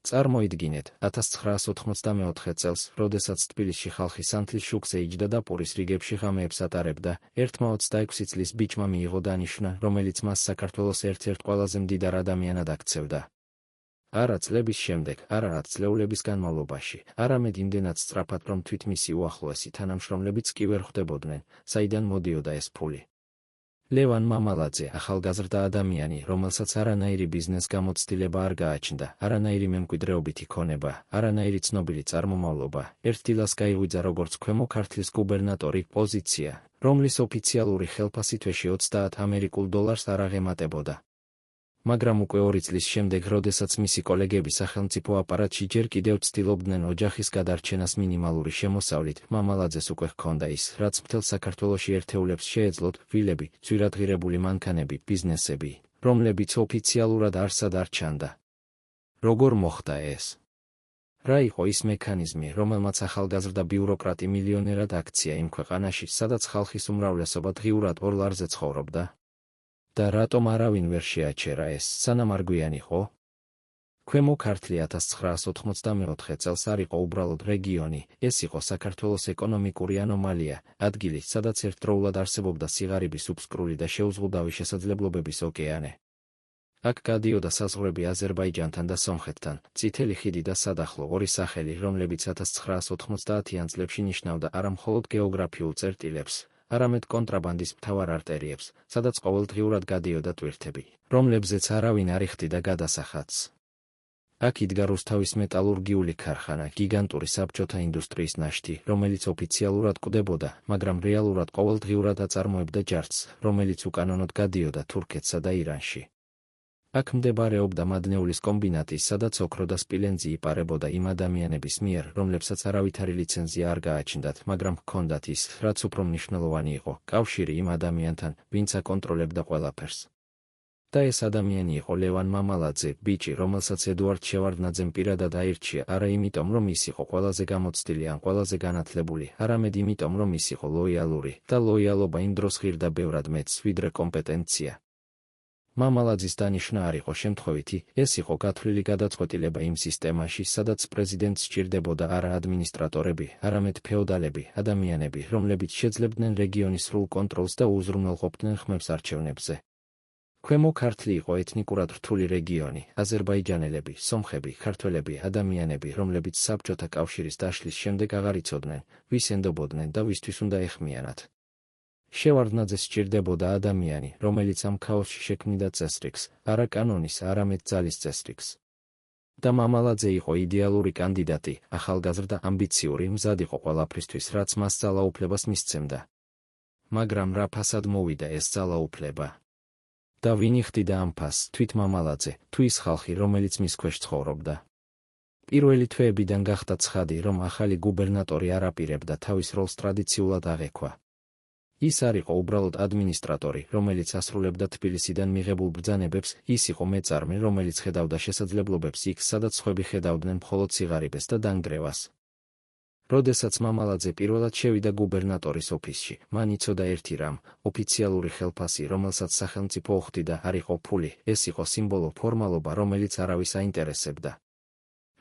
წარმოიდგინეთ, 1994 წელს, როდესაც თბილისში ხალხი სანთლის შუქზე იჯდა და პურის რიგებში ღამეებს ატარებდა, ერთმა 26 წლის ბიჭმა მიიღო დანიშვნა, რომელიც მას საქართველოს ერთ-ერთ ყველაზე მდიდარ ადამიანად აქცევდა. არა წლების შემდეგ, არა რაც წლეულების განმავლობაში, არამედ იმდენად სწრაფად, რომ თვით მისი უახლოესი თანამშრომლებიც კი ვერ ხვდებოდნენ, საიდან მოდიოდა ეს ფული. ლევან მამალაძე, ახალგაზრდა ადამიანი, რომელსაც არანაირი ბიზნეს გამოცდილება არ გააჩნდა, არანაირი მემკვიდრეობითი ქონება, არანაირი ცნობილი წარმომავლობა, ერთ დილას გაიღვიძა როგორც ქვემო ქართლის გუბერნატორი პოზიცია, რომლის ოფიციალური ხელფასი თვეში 30 ამერიკულ დოლარს არ აღემატებოდა. მაგრამ უკვე 2 წლის შემდეგ, როდესაც მისი კოლეგები სახელმწიფო აპარატში ჯერ კიდევ ცდილობდნენ ოჯახის გადარჩენას მინიმალური შემოსავლით, მამალაძეს უკვე ჰქონდა ის, რაც მთელ საქართველოში ერთეულებს შეეძლოთ, ვილები, ძვირადღირებული მანქანები, ბიზნესები, რომლებიც ოფიციალურად არსად არ ჩანდა. როგორ მოხდა ეს? რა იყო ის მექანიზმი, რომელმაც ახალგაზრდა ბიუროკრატი მილიონერად აქცია იმ ქვეყანაში, სადაც ხალხის უმრავლესობა დღიურად ორ ლარზე ცხოვრობდა? და რატომ არავინ ვერ შეაჩერა ეს, სანამ არ გვიანიყო? ქვემო ქართლი 1994 წელს არ იყო უბრალოდ რეგიონი, ეს იყო საქართველოს ეკონომიკური ანომალია, ადგილი, სადაც ერთდროულად არსებობდა სიღარიბის უფსკრული და შეუზღუდავი შესაძლებლობების ოკეანე. აქ გადიოდა საზღვრები აზერბაიჯანთან და სომხეთთან, წითელი ხიდი და სადახლო, ორი სახელი, რომლებიც 1990-იან წლებში ნიშნავდა არა მხოლოდ გეოგრაფიულ წერტილებს, არამედ კონტრაბანდის მთავარ არტერიებს, სადაც ყოველდღიურად გადიოდა ტვირთები, რომლებზეც არავინ არ იხდიდა გადასახადს. აქ იდგა რუსთავის მეტალურგიული ქარხანა, გიგანტური საბჭოთა ინდუსტრიის ნაშთი, რომელიც ოფიციალურად კვდებოდა, მაგრამ რეალურად ყოველდღიურად აწარმოებდა ჯარს, რომელიც უკანონოდ გადიოდა თურქეთსა და ირანში. აქ მდებარეობდა მადნეულის კომბინატი, სადაც ოქრო და სპილენძი იპარებოდა იმ ადამიანების მიერ, რომლებსაც არავითარი ლიცენზია არ გააჩნდათ, მაგრამ ჰქონდათ ის, რაც უფრო მნიშვნელოვანი იყო, კავშირი იმ ადამიანთან, ვინც აკონტროლებდა ყველაფერს. და ეს ადამიანი იყო ლევან მამალაძე, ბიჭი, რომელსაც ედუარდ შევარდნაძემ პირადად აირჩია, არა იმიტომ, რომ ის იყო ყველაზე გამოცდილი ან ყველაზე განათლებული, არამედ იმიტომ, რომ ის იყო ლოიალური და ლოიალობა იმ დროს ღირდა ბევრად მეტს, ვიდრე კომპეტენცია. მამალაძის დანიშვნა არ იყო შემთხვევითი, ეს იყო გათვლილი გადაწყვეტილება იმ სისტემაში, სადაც პრეზიდენტს სჭირდებოდა არა ადმინისტრატორები, არამედ ფეოდალები, ადამიანები, რომლებიც შეძლებდნენ რეგიონის სრულ კონტროლს და უზრუნველყოფდნენ ხმებს არჩევნებზე. ქვემო ქართლი იყო ეთნიკურად რთული რეგიონი, აზერბაიჯანელები, სომხები, ქართველები, ადამიანები, რომლებიც საბჭოთა კავშირის დაშლის შემდეგ აღარ იცოდნენ, ვის ენდობოდნენ და ვისთვის უნდა ეხმიანათ. შევარდნაძეს სჭირდებოდა ადამიანი, რომელიც ამ ქაოსში შექმნიდა წესრიგს, არა კანონის, არამედ ძალის წესრიგს. და მამალაძე იყო იდეალური კანდიდატი, ახალგაზრდა, ამბიციური, მზად იყო ყველაფრისთვის, რაც მას ძალაუფლებას მისცემდა. მაგრამ რა ფასად მოვიდა ეს ძალაუფლება? და ვინ იხდიდა ამ ფასს, თვით მამალაძე, თუ ის ხალხი, რომელიც მის ქვეშ ცხოვრობდა? პირველი თვეებიდან გახდა ცხადი, რომ ახალი გუბერნატორი არ აპირებდა თავის როლს ტრადიციულად აღექვა. ის არ იყო უბრალოდ ადმინისტრატორი, რომელიც ასრულებდა თბილისიდან მიღებულ ბრძანებებს, ის იყო მეწარმე, რომელიც ხედავდა შესაძლებლობებს იქ, სადაც სხვები ხედავდნენ მხოლოდ სიღარიბეს და დანგრევას. როდესაც მამალაძე პირველად შევიდა გუბერნატორის ოფისში, მან იცოდა ერთი რამ, ოფიციალური ხელფასი, რომელსაც სახელმწიფო უხდიდა, არ იყო ფული, ეს იყო სიმბოლო, ფორმალობა, რომელიც არავის აინტერესებდა.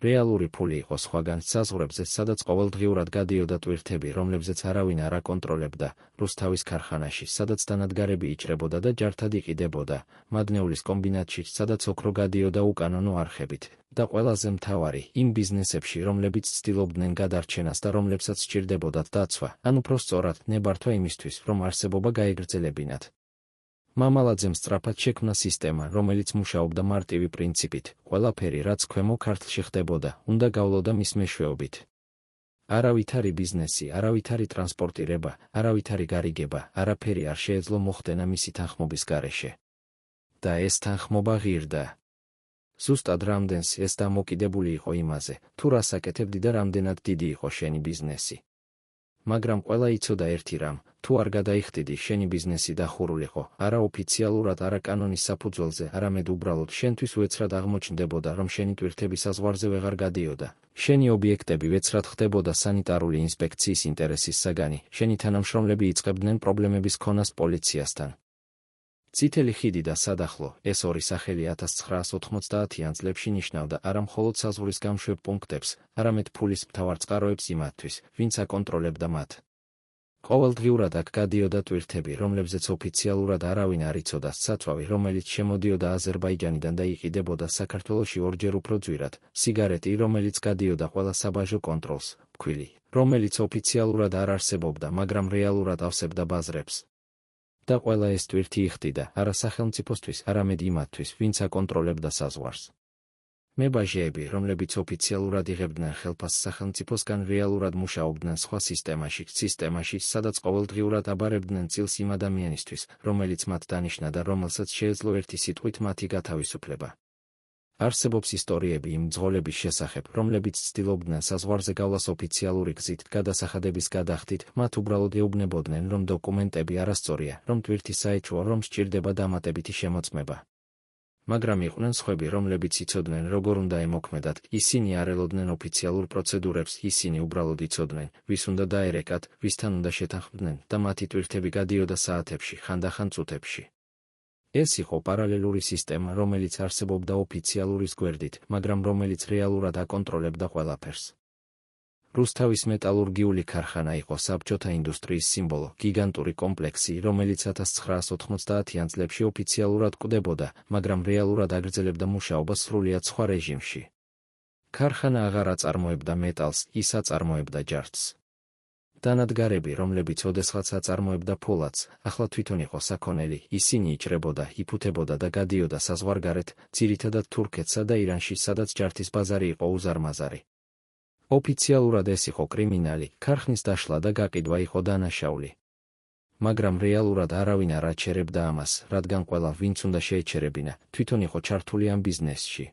რეალური ფული იყო სხვაგან საზღვრებზე, სადაც ყოველდღიურად გადიოდა ტვირთები, რომლებზეც არავინ არ აკონტროლებდა, რუსთავის ქარხანაში, სადაც დანადგარები იჭრებოდა და ჯართად იყიდებოდა, მადნეულის კომბინატში, სადაც ოქრო გადიოდა უკანონო არხებით, და ყველაზე მთავარი, იმ ბიზნესებში, რომლებიც ცდილობდნენ გადარჩენას და რომლებსაც სჭირდებოდათ დაცვა, ან უფრო სწორად, ნებართვა იმისთვის, რომ არსებობა გაეგრძელებინათ. მამალაძემ სწრაფად შექმნა სისტემა, რომელიც მუშაობდა მარტივი პრინციპით, ყველაფერი, რაც ქვემო ქართლში ხდებოდა, უნდა გავლოდა მის მეშვეობით. არავითარი ბიზნესი, არავითარი ტრანსპორტირება, არავითარი გარიგება, არაფერი არ შეეძლო მოხდენა მისი თანხმობის გარეშე. და ეს თანხმობა ღირდა. ზუსტად რამდენს ეს დამოკიდებული იყო იმაზე, თუ რას აკეთებდი და რამდენად დიდი იყო შენი ბიზნესი. მაგრამ ყველა იცოდა ერთი რამ, თუ არ გადაიხდიდი, შენი ბიზნესი დახურულიყო, არა ოფიციალურად, არა კანონის საფუძველზე, არამედ უბრალოდ შენთვის უეცრად აღმოჩნდებოდა, რომ შენი ტვირთები საზღვარზე ვეღარ გადიოდა. შენი ობიექტები ვეცრად ხდებოდა სანიტარული ინსპექციის ინტერესის საგანი, შენი თანამშრომლები იწყებდნენ პრობლემების ქონას პოლიციასთან. წითელი ხიდი და სადახლო, ეს ორი სახელი 1990-იან წლებში ნიშნავდა არა მხოლოდ საზღვრის გამშვებ პუნქტებს, არამედ ფულის მთავარწყაროებს იმათთვის, ვინც აკონტროლებდა მათ. ყოველდღიურად აქ გადიოდა ტვირთები, რომლებზეც ოფიციალურად არავინ არ იცოდა საწვავი, რომელიც შემოდიოდა აზერბაიჯანიდან და იყიდებოდა საქართველოში ორჯერ უფრო ძვირად, სიგარეტი, რომელიც გადიოდა ყველა საბაჟო კონტროლს, ფქვილი, რომელიც ოფიციალურად არ არსებობდა, მაგრამ რეალურად ავსებდა ბაზრებს. და ყველა ეს ტვირთი იხდიდა არა სახელმწიფოსთვის, არამედ იმათთვის, ვინც აკონტროლებდა საზღვარს. მებაჟეები, რომლებიც ოფიციალურად იღებდნენ ხელფასს სახელმწიფოსგან, რეალურად მუშაობდნენ სხვა სისტემაში, სადაც ყოველდღიურად აბარებდნენ წილს იმ ადამიანისთვის, რომელიც მათ დანიშნა და რომელსაც შეეძლო ერთი სიტყვით მათი გათავისუფლება. არსებობს ისტორიები იმ მძღოლების შესახებ, რომლებიც ცდილობდნენ საზღვარზე გავლას ოფიციალური გზით, გადასახადების გადახდით, მათ უბრალოდ ეუბნებოდნენ, რომ დოკუმენტები არასწორია, რომ ტვირთი საეჭვოა, რომ სჭირდება დამატებითი შემოწმება. მაგრამ იყვნენ სხვები, რომლებიც იცოდნენ, როგორ უნდა ემოქმედათ, ისინი არ ელოდნენ ოფიციალურ პროცედურებს, ისინი უბრალოდ იცოდნენ, ვის უნდა დაერეკათ, ვისთან უნდა შეთანხმდნენ და მათი ტვირთები გადიოდა საათებში, ხანდახან წუთებში. ეს იყო პარალელური სისტემა, რომელიც არსებობდა ოფიციალურის გვერდით, მაგრამ რომელიც რეალურად აკონტროლებდა ყველაფერს. რუსთავის მეტალურგიული ქარხანა იყო საბჭოთა ინდუსტრიის სიმბოლო, გიგანტური კომპლექსი, რომელიც 1990-იან წლებში ოფიციალურად კვდებოდა, მაგრამ რეალურად აგრძელებდა მუშაობას სრულიად სხვა რეჟიმში. ქარხანა აღარ აწარმოებდა მეტალს, ის აწარმოებდა ჯარდს. დანადგარები, რომლებიც ოდესღაც აწარმოებდა ფოლადს, ახლა თვითონ იყო საქონელი, ისინი იჭრებოდა, იფუთებოდა და გადიოდა საზღვარგარეთ, ძირითადად თურქეთსა და ირანში, სადაც ჯართის ბაზარი იყო უზარმაზარი. ოფიციალურად ეს იყო კრიმინალი, ქარხნის დაშლა და გაყიდვა იყო დანაშაული. მაგრამ რეალურად არავინ არ აჩერებდა ამას, რადგან ყველა, ვინც უნდა შეეჩერებინა, თვითონ იყო ჩართული ამ ბიზნესში.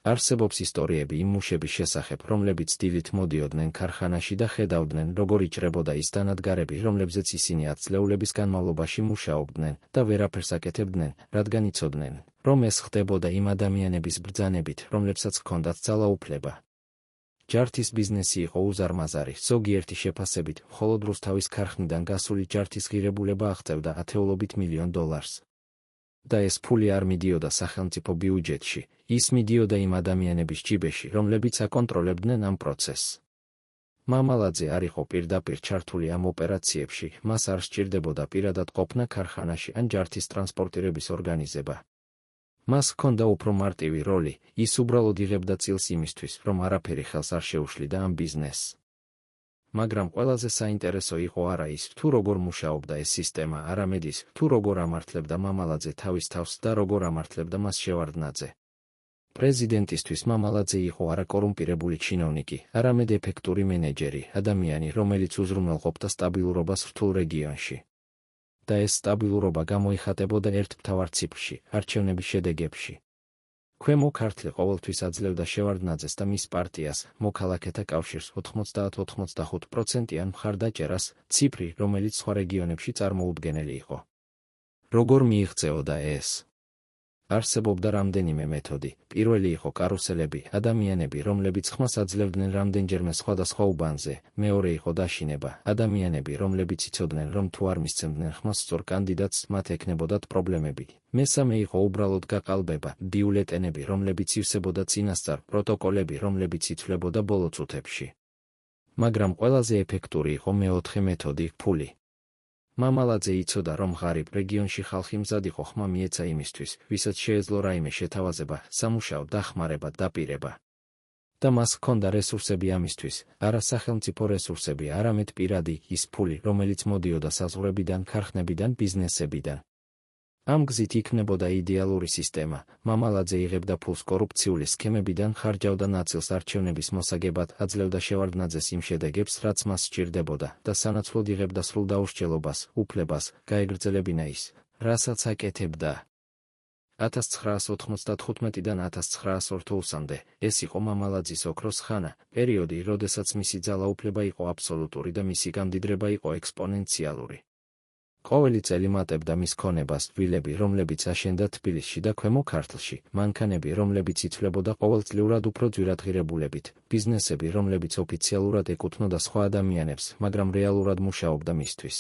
არსებობს ისტორიები იმ მუშების შესახებ, რომლებიც დილით მოდიოდნენ ქარხანაში და ხედავდნენ, როგორ იჭრებოდა ის დანადგარები, რომლებზეც ისინი 10 წლეულების განმავლობაში მუშაობდნენ და ვერაფერს აკეთებდნენ, რადგან იცოდნენ, რომ ეს ხდებოდა იმ ადამიანების ბრძანებით, რომლებსაც ჰქონდათ ძალაუფლება. ჯართის ბიზნესი იყო უზარმაზარი, ზოგიერთი შეფასებით, მხოლოდ რუსთავის ქარხნიდან გასული ჯართის ღირებულება აღწევდა ათეულობით მილიონ დოლარს. და ეს ფული არ მიდიოდა სახელმწიფო ბიუჯეტში, ის მიდიოდა იმ ადამიანების ჯიბეში, რომლებიც აკონტროლებდნენ ამ პროცესს. მამალაძე არ იყო პირდაპირ ჩართული ამ ოპერაციებში, მას არ სჭირდებოდა პირადად ყოფნა ქარხანაში ან ჯართის ტრანსპორტირების ორგანიზება. მას ჰქონდა უფრო მარტივი როლი, ის უბრალოდ იღებდა წილს იმისთვის, რომ არაფერი ხელს არ შეუშლიდა ამ ბიზნესს. მაგრამ ყველაზე საინტერესო იყო არა ის, თუ როგორ მუშაობდა ეს სისტემა, არამედ ის, თუ როგორ ამართლებდა მამალაძე თავის თავს და როგორ ამართლებდა მას შევარდნაძე. პრეზიდენტისთვის მამალაძე იყო არა კორუმპირებული ჩინოვნიკი, არამედ ეფექტური მენეჯერი, ადამიანი, რომელიც უზრუნველყოფდა სტაბილურობას რთულ რეგიონში. და ეს სტაბილურობა გამოიხატებოდა ერთ მთავარ ციფრში, არჩევნების შედეგებში. ქვემო ქართლი ყოველთვის აძლევდა შევარდნაძეს და მის პარტიას, მოქალაქეთა კავშირს 90-95%-იან მხარდაჭერას, ციფრი, რომელიც სხვა რეგიონებში წარმოუდგენელი იყო. როგორ მიიღწეოდა ეს? არსებობდა რამდენიმე მეთოდი. პირველი იყო კარუსელები, ადამიანები, რომლებიც ხმას აძლევდნენ რამდენჯერმე სხვადასხვა უბანზე. მეორე იყო დაშინება, ადამიანები, რომლებიც იცოდნენ, რომ თუ არ მისცემდნენ ხმას სწორ კანდიდატს, მათ ექნებოდათ პრობლემები. მესამე იყო უბრალოდ გაყალბება, ბიულეტენები, რომლებიც ივსებოდა წინასწარ, პროტოკოლები, რომლებიც ითვლებოდა ბოლო წუთებში. მაგრამ ყველაზე ეფექტური იყო მეოთხე მეთოდი, ფული. მამალაძე იცოდა, რომ ღარიბ რეგიონში ხალხი მზად იყო ხმა მიეცა იმისთვის, ვისაც შეეძლო რაიმე შეთავაზება, სამუშაო დახმარება, დაპირება. და მას ჰქონდა რესურსები ამისთვის, არა სახელმწიფო რესურსები, არამედ პირადი, ის ფული, რომელიც მოდიოდა საზღვრებიდან, ქარხნებიდან, ბიზნესებიდან. ამ გზით იქმნებოდა იდეალური სისტემა, მამალაძე იღებდა ფულს კორუფციული სქემებიდან, ხარჯავდა ნაწილს არჩევნების მოსაგებად, აძლევდა შევარდნაძეს იმ შედეგებს, რაც მას სჭირდებოდა და სანაცვლოდ იღებდა სრულ დაუშჩელობას, უფლებას, გაეგრძელებინა ის, რასაც აკეთებდა. 1995-დან 1920-მდე ეს იყო მამალაძის ოქროს ხანა, პერიოდი, როდესაც მისი ძალაუფლება იყო აბსოლუტური და მისი გამდიდრება იყო ექსპონენციალური. ყოველი წელი მატებდა მის ქონებას, ვილები, რომლებიც აშენდა თბილისში და ქვემო ქართლში, მანქანები, რომლებიც ითვლებოდა ყოველწლიურად უფრო ძვირად ღირებულებით, ბიზნესები, რომლებიც ოფიციალურად ეკუთვნოდა სხვა ადამიანებს, მაგრამ რეალურად მუშაობდა მისთვის.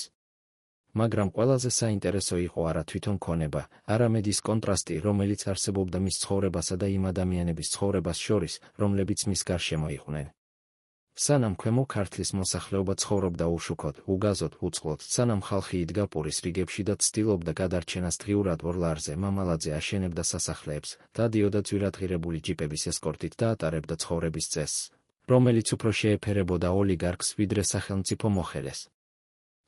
მაგრამ ყველაზე საინტერესო იყო არა თვითონ ქონება, არამედ ის კონტრასტი, რომელიც არსებობდა მის ცხოვრებასა და იმ ადამიანების ცხოვრებას შორის, რომლებიც მის გარშემო იყვნენ. სანამ ქვემო ქართლის მოსახლეობა ცხოვრობდა უშუქოდ, უგაზოდ, უწყლოდ, სანამ ხალხი იდგა პურის რიგებში და ცდილობდა გადარჩენას დღიურად ორლარზე, მამალაძე აშენებდა სასახლეებს, დადიოდა ძვირადღირებული ჯიპების ესკორტით და ატარებდა ცხოვრების წესს, რომელიც უფრო შეეფერებოდა ოლიგარქს, ვიდრე სახელმწიფო მოხელეს.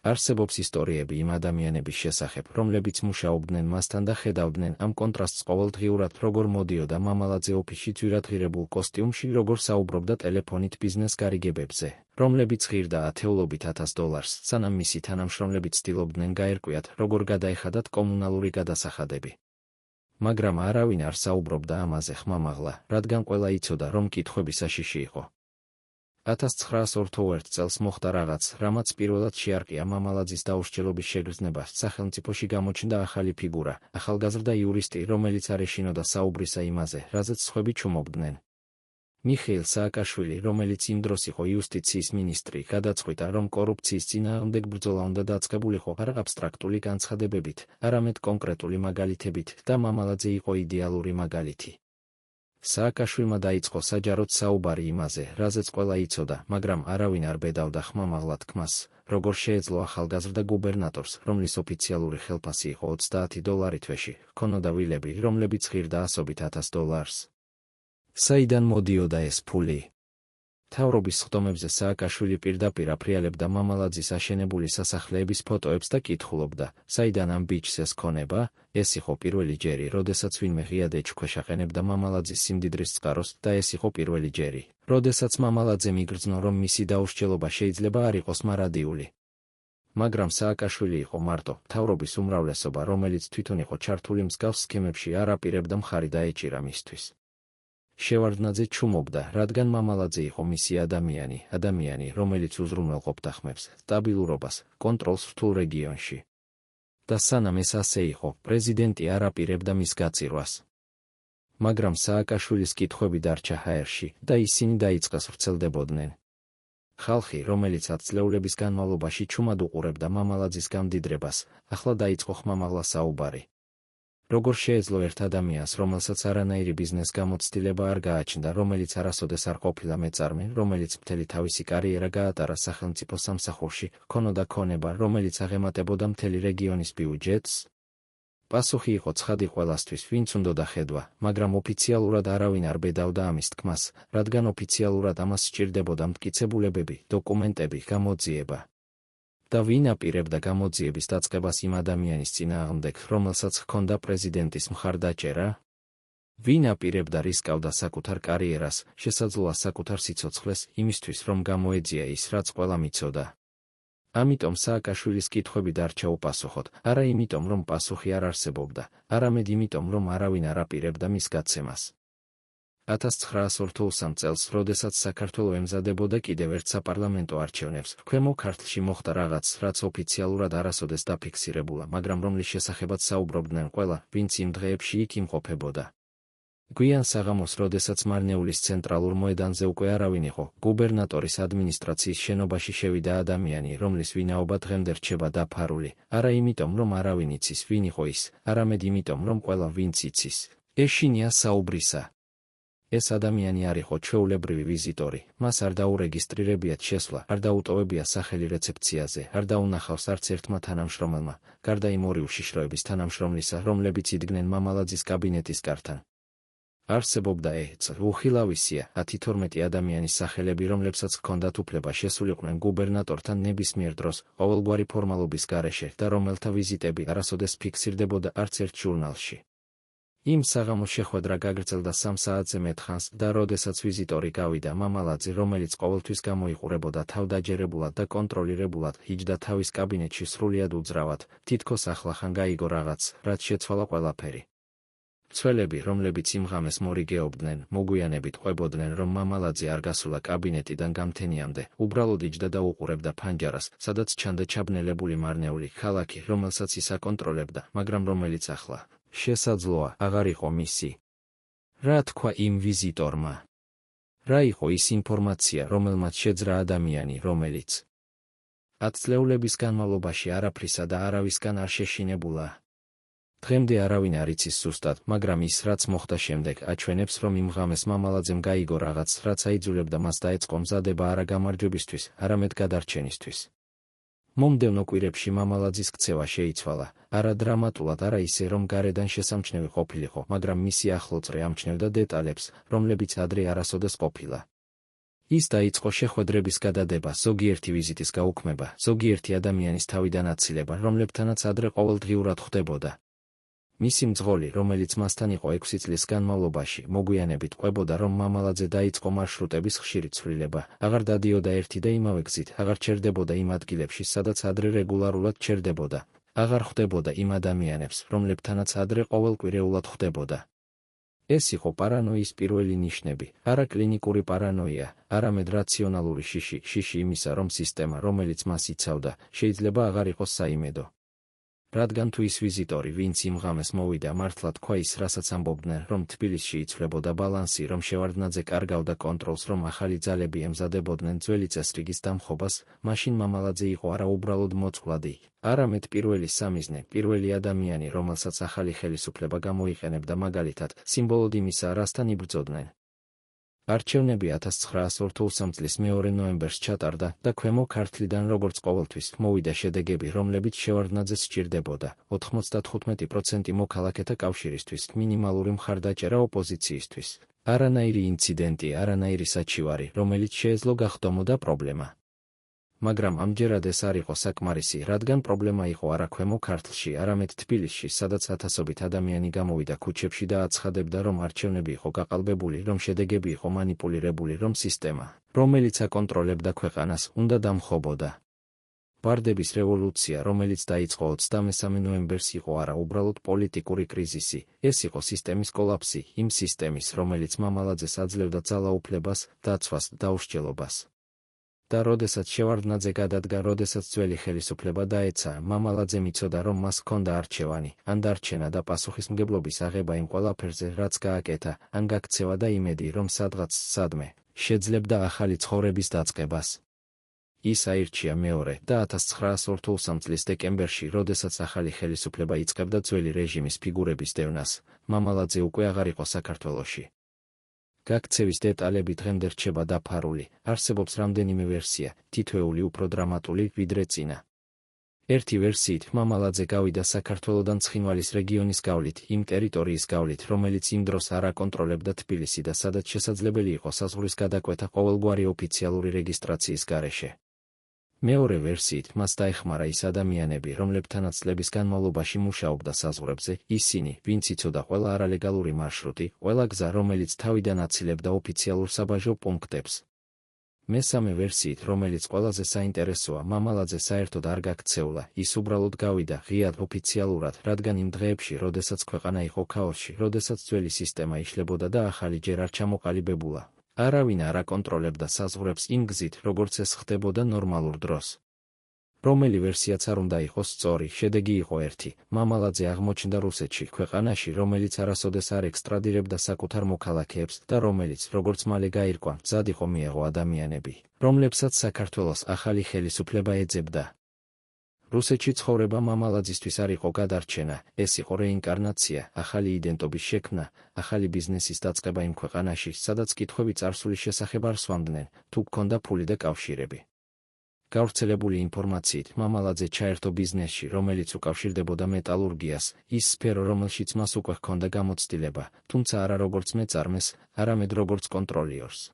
არსებობს ისტორიები იმ ადამიანების შესახებ, რომლებიც მუშაობდნენ მასთან და ხედავდნენ ამ კონტრასტს ყოველდღიურად, როგორ მოდიოდა მამალაძე ოფისში ძვირადღირებულ კოსტიუმში, როგორ საუბრობდა ტელეფონით ბიზნეს გარიგებებზე, რომლებიც ღირდა ათეულობით $1000, სანამ მისი თანამშრომლები ცდილობდნენ გაერკვიათ, როგორ გადაეხადათ კომუნალური გადასახადები. მაგრამ არავინ არ საუბრობდა ამაზე ხმამაღლა, რადგან ყველა იცოდა, რომ კითხვები საშიში იყო. 1921 წელს მოხდა რაღაც, რამაც პირველად შეარყია მამალაძის დაუსჯელობის შეგრძნება, სახელმწიფოში გამოჩნდა ახალი ფიგურა, ახალგაზრდა იურისტი, რომელიც არ ეშინოდა საუბრისა იმაზე, რაზეც სხვები ჩუმობდნენ. მიხეილ სააკაშვილი, რომელიც იმ დროს იყო იუსტიციის მინისტრი, გადაწყვიტა, რომ კორუფციის წინააღმდეგ ბრძოლა უნდა დაწყებულიყო არა აბსტრაქტული განცხადებებით, არამედ კონკრეტული მაგალითებით და მამალაძე იყო იდეალური მაგალითი. სააკაშვილმა დაიწყო საჯაროდ საუბარი იმაზე, რაზეც ყველა იცოდა, მაგრამ არავინ არ ბედავდა ხმამაღლა თქმას, როგორ შეეძლო ახალგაზრდა გუბერნატორს, რომლის ოფიციალური ხელფასი იყო $30 თვეში, ჰქონოდა ვილები, რომლებიც ღირდა ასობით $1000. საიდან მოდიოდა ეს ფული? მთავრობის სხდომებზე სააკაშვილი პირდაპირ აფრიალებდა მამალაძის აშენებული სასახლეების ფოტოებს და კითხულობდა, საიდან ამ ბიჭს ეს ქონება? ეს იყო პირველი ჯერი, როდესაც ვინმე ღიად ეჭქვეშ აყენებდა მამალაძის სიმდიდრის წყაროს და ეს იყო პირველი ჯერი, როდესაც მამალაძემ იგრძნო, რომ მისი დაუსჯელობა შეიძლება არ იყოს მარადიული. მაგრამ სააკაშვილი იყო მარტო, მთავრობის უმრავლესობა, რომელიც თვითონ იყო ჩართული მსგავს სქემებში, არ აპირებდა მხარი დაეჭირა მისთვის. შევარდნაძე ჩუმობდა, რადგან მამალაძე იყო მისი ადამიანი, რომელიც უზრუნველყოფდა ხმებს, სტაბილურობას, კონტროლს რთულ რეგიონში. და სანამ ეს ასე იყო, პრეზიდენტი არ აპირებდა მის გაწირვას. მაგრამ სააკაშვილის კითხვები დარჩა ჰაერში და ისინი დაიწყეს ვრცელდებოდნენ. ხალხი, რომელიც 10 წლეულების განმავლობაში ჩუმად უყურებდა მამალაძის გამდიდრებას, ახლა დაიწყო ხმამაღლა საუბარი. როგორ შეეძლო ერთ ადამიანს, რომელსაც არანაირი ბიზნეს გამოცდილება არ გააჩნდა, რომელიც არასოდეს არ ყოფილა მეწარმე, რომელიც მთელი თავისი კარიერა გაატარა სახელმწიფო სამსახურში, ჰქონოდა ქონება, რომელიც აღემატებოდა მთელი რეგიონის ბიუჯეტს? პასუხი იყო ცხადი ყველასთვის, ვინც უნდოდა ხედვა, მაგრამ ოფიციალურად არავინ არ ბედავდა ამის თქმას, რადგან ოფიციალურად ამას სჭირდებოდა მტკიცებულებები, დოკუმენტები, გამოძიება. და ვინ აპირებდა გამოძიების დაწყებას იმ ადამიანის წინააღმდეგ, რომელსაც ჰქონდა პრეზიდენტის მხარდაჭერა? ვინ აპირებდა რისკავდა საკუთარ კარიერას, შესაძლოა საკუთარ სიცოცხლეს, იმისთვის, რომ გამოეძია ის, რაც ყველამ იცოდა? ამიტომ სააკაშვილის კითხვები დარჩა უპასუხოდ, არა იმიტომ, რომ პასუხი არ არსებობდა, არამედ იმიტომ, რომ არავინ არ აპირებდა მის გაცემას. 1923 წელს, როდესაც საქართველო ემზადებოდა კიდევ ერთ საპარლამენტო არჩევნებს, ქვემო ქართლში მოხდა რაღაც, რაც ოფიციალურად არასოდეს დაფიქსირებულა, მაგრამ რომლის შესახებაც საუბრობდნენ ყველა, ვინც იმ დღეებში იქ იმყოფებოდა. გვიან საღამოს, როდესაც მარნეულის ცენტრალურ მოედანზე უკვე არავინ იყო, გუბერნატორის ადმინისტრაციის შენობაში შევიდა ადამიანი, რომლის ვინაობა დღემდე რჩება დაფარული, არა იმიტომ, რომ არავინ იცის, ვინ იყო ის, არამედ იმიტომ, რომ ყველა ვინც იცის, ეშინია საუბრისა. ეს ადამიანი არ იყო ჩვეულებრივი ვიზიტორი, მას არ დაურეგისტრირებიათ შესვლა, არ დაუტოვებია სახელი რეცეფციაზე, არ დაუნახავს არც ერთმა თანამშრომელმა, გარდა იმ ორი უშიშროების თანამშრომლისა, რომლებიც იდგნენ მამალაძის კაბინეტის კართან. არსებობდა უხილავისია 10-12 ადამიანის სახელები, რომლებსაც ჰქონდათ უფლება შესულიყვნენ გუბერნატორთან ნებისმიერ დროს, ყოველგვარი ფორმალობის გარეშე და რომელთა ვიზიტები არასოდეს ფიქსირდებოდა არც ერთ ჟურნალში. იმ საღამოს შეხვედრა გაგრძელდა 3 საათზე მეტხანს და როდესაც ვიზიტორი გავიდა, მამალაძე, რომელიც ყოველთვის გამოიყურებოდა თავდაჯერებულად და კონტროლირებულად, იჯდა თავის კაბინეტში სრულიად უძრავად, თითქოს ახლახან გაიგო რაღაც, რაც შეცვალა ყველაფერი. მცველები, რომლებიც იმ ღამეს მორიგეობდნენ, მოგვიანებით ყვებოდნენ, რომ მამალაძე არ გასულა კაბინეტიდან გამთენიამდე, უბრალოდ იჯდა და უყურებდა ფანჯარას, სადაც ჩანდა ჩაბნელებული მარნეული ქალაქი, რომელსაც ის აკონტროლებდა, მაგრამ რომელიც ახლა შესაძლოა აღარ იყო მისი. რა თქვა იმ ვიზიტორმა? რა იყო ის ინფორმაცია, რომელმაც შეძრა ადამიანი, რომელიც 10 წლეულების განმავლობაში არაფრისა და არავისგან არ შეშინებულა. დღემდე არავინ არ იცის ზუსტად, მაგრამ ის, რაც მოხდა შემდეგ, აჩვენებს, რომ იმ ღამეს მამალაძემ გაიგო რაღაც, რაც აიძულებდა მას დაეწყო მზადება არა გამარჯვებისთვის, არამედ გადარჩენისთვის. მომდევნო კვირებში მამალაძის ქცევა შეიცვალა, არა დრამატულად, არა ისე, რომ გარედან შესამჩნევი ყოფილიყო, მაგრამ მისი ახლოწრე ამჩნევდა დეტალებს, რომლებიც ადრე არასოდეს ყოფილა. ის დაიწყო შეხვედრების გადადება, ზოგიერთი ვიზიტის გაუქმება, ზოგიერთი ადამიანის თავიდან აცილება, რომლებთანაც ადრე ყოველდღიურად ხვდებოდა. მისი მძღოლი, რომელიც მასთან იყო 6 წლის განმავლობაში, მოგვიანებით ყვებოდა, რომ მამალაძე დაიწყო მარშრუტების ხშირი ცვლილება, აღარ დადიოდა ერთი და იმავე გზით, აღარ ჩერდებოდა იმ ადგილებში, სადაც ადრე რეგულარულად ჩერდებოდა, აღარ ხვდებოდა იმ ადამიანებს, რომლებთანაც ადრე ყოველკვირეულად ხვდებოდა. ეს იყო პარანოიის პირველი ნიშნები, არა კლინიკური პარანოია, არამედ რაციონალური შიში იმისა, რომ სისტემა, რომელიც მას იცავდა, შეიძლება აღარ იყოს საიმედო. რადგან თუ ის ვიზიტორი, ვინც იმ ღამეს მოვიდა, მართლა თქვა ის, რასაც ამბობდნენ, რომ თბილისში იცვლებოდა ბალანსი, რომ შევარდნაძე კარგავდა კონტროლს, რომ ახალი ძალები ემზადებოდნენ ძველი წესრიგის დამხობას, მაშინ მამალაძე იყო არა უბრალოდ მოწყვლადი, არამედ პირველი სამიზნე, პირველი ადამიანი, რომელსაც ახალი ხელისუფლება გამოიყენებდა მაგალითად, სიმბოლოდ იმისა, რასთან იბრძოდნენ. არჩევნები 1983 წლის 2 ნოემბერს ჩატარდა და ქვემო ქართლიდან როგორც ყოველთვის მოვიდა შედეგები, რომლებიც შევარდნაძეს სჭირდებოდა 95% მოქალაქეთა კავშირისთვის, მინიმალური მხარდაჭერა ოპოზიციისთვის, არანაირი ინციდენტი, არანაირი საჩივარი, რომელიც შეეძლო გახდომოდა პრობლემა. მაგრამ ამჯერად ეს არ იყო საკმარისი, რადგან პრობლემა იყო არა ქვემო ქართლში, არამედ თბილისში, სადაც ათასობით ადამიანი გამოვიდა ქუჩებში და აცხადებდა, რომ არჩევნები იყო გაყალბებული, რომ შედეგები იყო მანიპულირებული, რომ სისტემა, რომელიც აკონტროლებდა ქვეყანას, უნდა დამხობოდა. ბარდების რევოლუცია, რომელიც დაიწყო 23 ნოემბერს, იყო არა უბრალოდ პოლიტიკური კრიზისი, ეს იყო სისტემის კოლაფსი, იმ სისტემის, რომელიც მამალაძეს აძლევდა ძალაუფლებას, დაცვას, დაუსჯელობას. და როდესაც შევარდნაძე გადადგა, როდესაც ძველი ხელისუფლება დაეცა, მამალაძემ იცოდა, რომ მას ჰქონდა არჩევანი, ან დარჩენა და პასუხისმგებლობის აღება იმ ყველაფერზე, რაც გააკეთა, ან გაქცევა და იმედი, რომ სადღაც, სადმე, შეძლებდა ახალი ცხოვრების დაწყებას. ის აირჩია მეორე და 1983 წლის დეკემბერში, როდესაც ახალი ხელისუფლება იწყებდა ძველი რეჟიმის ფიგურების დევნას, მამალაძე უკვე აღარ იყო საქართველოში. გაქცევის დეტალები დღემდე რჩება დაფარული, არსებობს რამდენიმე ვერსია, თითოეული უფრო დრამატული, ვიდრე წინა. ერთი ვერსიით, მამალაძე გავიდა საქართველოდან ცხინვალის რეგიონის გავლით, იმ ტერიტორიის გავლით, რომელიც იმ დროს არ აკონტროლებდა თბილისი და სადაც შესაძლებელი იყო საზღვრის გადაკვეთა ყოველგვარი ოფიციალური რეგისტრაციის გარეშე. მეორე ვერსიით, მას დაეხმარა ის ადამიანები, რომლებთანაც წლების განმავლობაში მუშაობდა საზღვრებზე, ისინი, ვინც იცოდა ყველა არალეგალური მარშრუტი, ყველა გზა, რომელიც თავიდან აცილებდა ოფიციალურ საბაჟო პუნქტებს. მესამე ვერსიით, რომელიც ყველაზე საინტერესოა, მამალაძე საერთოდ არ გაქცეულა, ის უბრალოდ გავიდა ღიად ოფიციალურად, რადგან იმ დღეებში, როდესაც ქვეყანა იყო ქაოსში, როდესაც ძველი სისტემა იშლებოდა და ახალი ჯერ არ ჩამოყალიბებულა, არავინ არ აკონტროლებდა საზღვრებს იმ გზით, როგორც ეს ხდებოდა ნორმალურ დროს. რომელი ვერსიაც არ უნდა იყოს სწორი, შედეგი იყო ერთი, მამალაძე აღმოჩნდა რუსეთში, ქვეყანაში, რომელიც არასოდეს არ ექსტრადირებდა საკუთარ მოქალაქეებს და რომელიც, როგორც მალე გაირკვა, მზად იყო მიეღო ადამიანები, რომლებსაც საქართველოს ახალი ხელისუფლება ეძებდა. რუსეთში ცხოვრება მამალაძისთვის არ იყო გადარჩენა, ეს იყო რეინკარნაცია, ახალი იდენტობის შექმნა, ახალი ბიზნესის დაწყება იმ ქვეყანაში, სადაც კითხვები წარსულის შესახებ არ სვამდნენ, თუ გქონდა ფული და კავშირები. გავრცელებული ინფორმაციით, მამალაძე ჩაერთო ბიზნესში, რომელიც უკავშირდებოდა მეტალურგიას, ის სფერო, რომელშიც მას უკვე ჰქონდა გამოცდილება, თუმცა არა როგორც მეწარმეს, არამედ როგორც კონტროლიორს.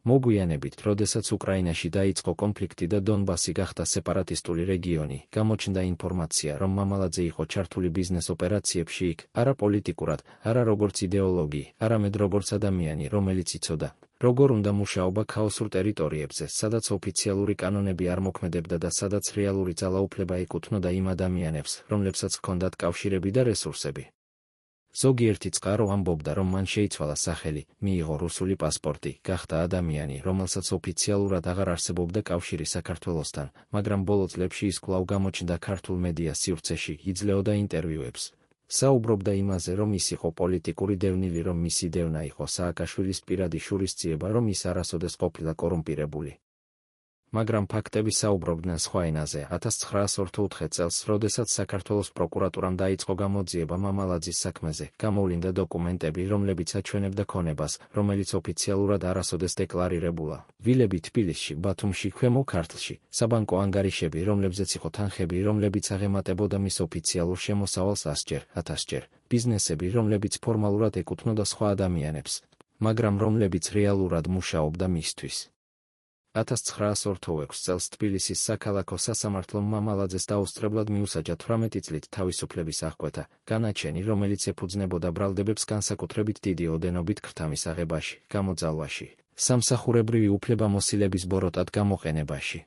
მოგვიანებით, როდესაც უკრაინაში დაიწყო კონფლიქტი და დონბასი გახდა სეპარატისტული რეგიონი, გამოჩნდა ინფორმაცია, რომ მამალაძე იყო ჩართული ბიზნეს ოპერაციებში იქ, არა პოლიტიკურად, არა როგორც იდეოლოგი, არამედ როგორც ადამიანი, რომელიც იცოდა, როგორ უნდა მუშაობა ქაოსურ ტერიტორიებზე, სადაც ოფიციალური კანონები არ მოქმედებდა და სადაც რეალური ძალაუფლება ეკუთვნოდა იმ ადამიანებს, რომლებსაც ჰქონდათ კავშირები და რესურსები. ზოგიერთი წყარო ამბობდა, რომ მან შეიცვალა სახელი, მიიღო რუსული პასპორტი, გახდა ადამიანი, რომელსაც ოფიციალურად აღარ არსებობდა კავშირი საქართველოსთან, მაგრამ ბოლო წლებში ის კვლავ გამოჩნდა ქართულ მედია სივრცეში, იძლეოდა ინტერვიუებს. საუბრობდა იმაზე, რომ ის იყო პოლიტიკური დევნილი, რომ მისი დევნა იყო სააკაშვილის პირადი შურისძიება, რომ ის არასოდეს ყოფილა კორუმპირებული. მაგრამ ფაქტები საუბრობდნენ სხვა ენაზე. 1984 წელს, როდესაც საქართველოს პროკურატურამ დაიწყო გამოძიება მამალაძის საქმეზე, გამოვლინდა დოკუმენტები, რომლებიც აჩვენებდა ქონებას, რომელიც ოფიციალურად არასოდეს დეკლარირებულა. ვილები თბილისში, ბათუმში, ქვემო ქართლში, საბანკო ანგარიშები, რომლებზეც იყო თანხები, რომლებიც აღემატებოდა მის ოფიციალურ შემოსავალს 100-ჯერ, 1000-ჯერ, ბიზნესები, რომლებიც ფორმალურად ეკუთვნოდა სხვა ადამიანებს, მაგრამ რომლებიც რეალურად მუშაობდა მისთვის. 1986 წელს თბილისის საქალაქო სასამართლომ მამალაძეს დაუსწრებლად მიუსაჯა 18 წლით თავისუფლების აღკვეთა, განაჩენი, რომელიც ეფუძნებოდა ბრალდებებს განსაკუთრებით დიდი ოდენობით ქრთამის აღებაში, გამოძალვაში, სამსახურებრივი უფლებამოსილების ბოროტად გამოყენებაში.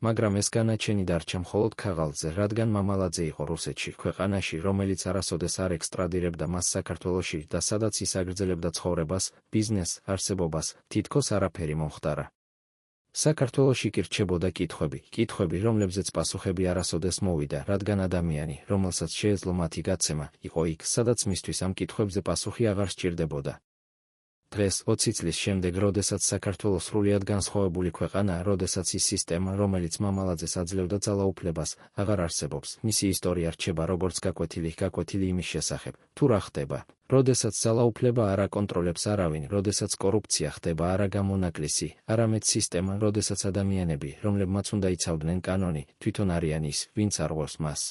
მაგრამ ეს განაჩენი დარჩა მხოლოდ ქაღალდზე, რადგან მამალაძე იყო რუსეთში, ქვეყანაში, რომელიც არასოდეს არ ექსტრადირებდა მას საქართველოში და სადაც ის აგრძელებდა ცხოვრებას, ბიზნესს, არსებობას, თითქოს არაფერი მომხდარა. საქართველოში კი რჩებოდა კითხვები, რომლებზეც პასუხები არასოდეს მოვიდა, რადგან ადამიანი, რომელსაც შეეძლო მათი გაცემა, იყო იქ, სადაც მისთვის ამ კითხვებზე პასუხი აღარ სჭირდებოდა. დღეს 20 წლის შემდეგ, როდესაც საქართველოს სრულიად განსხვავებული ქვეყანაა, როდესაც ის სისტემა, რომელიც მამალაძეს აძლევდა ძალაუფლებას, აღარ არსებობს, მისი ისტორია რჩება როგორც გაკვეთილი იმის შესახებ, თუ რა ხდება, როდესაც ძალაუფლება არ აკონტროლებს არავინ, როდესაც კორუფცია ხდება არა გამონაკლისი, არამედ სისტემა, როდესაც ადამიანები, რომლებმაც უნდა იცავდნენ კანონი, თვითონ არიან ის, ვინც არღვევს მას.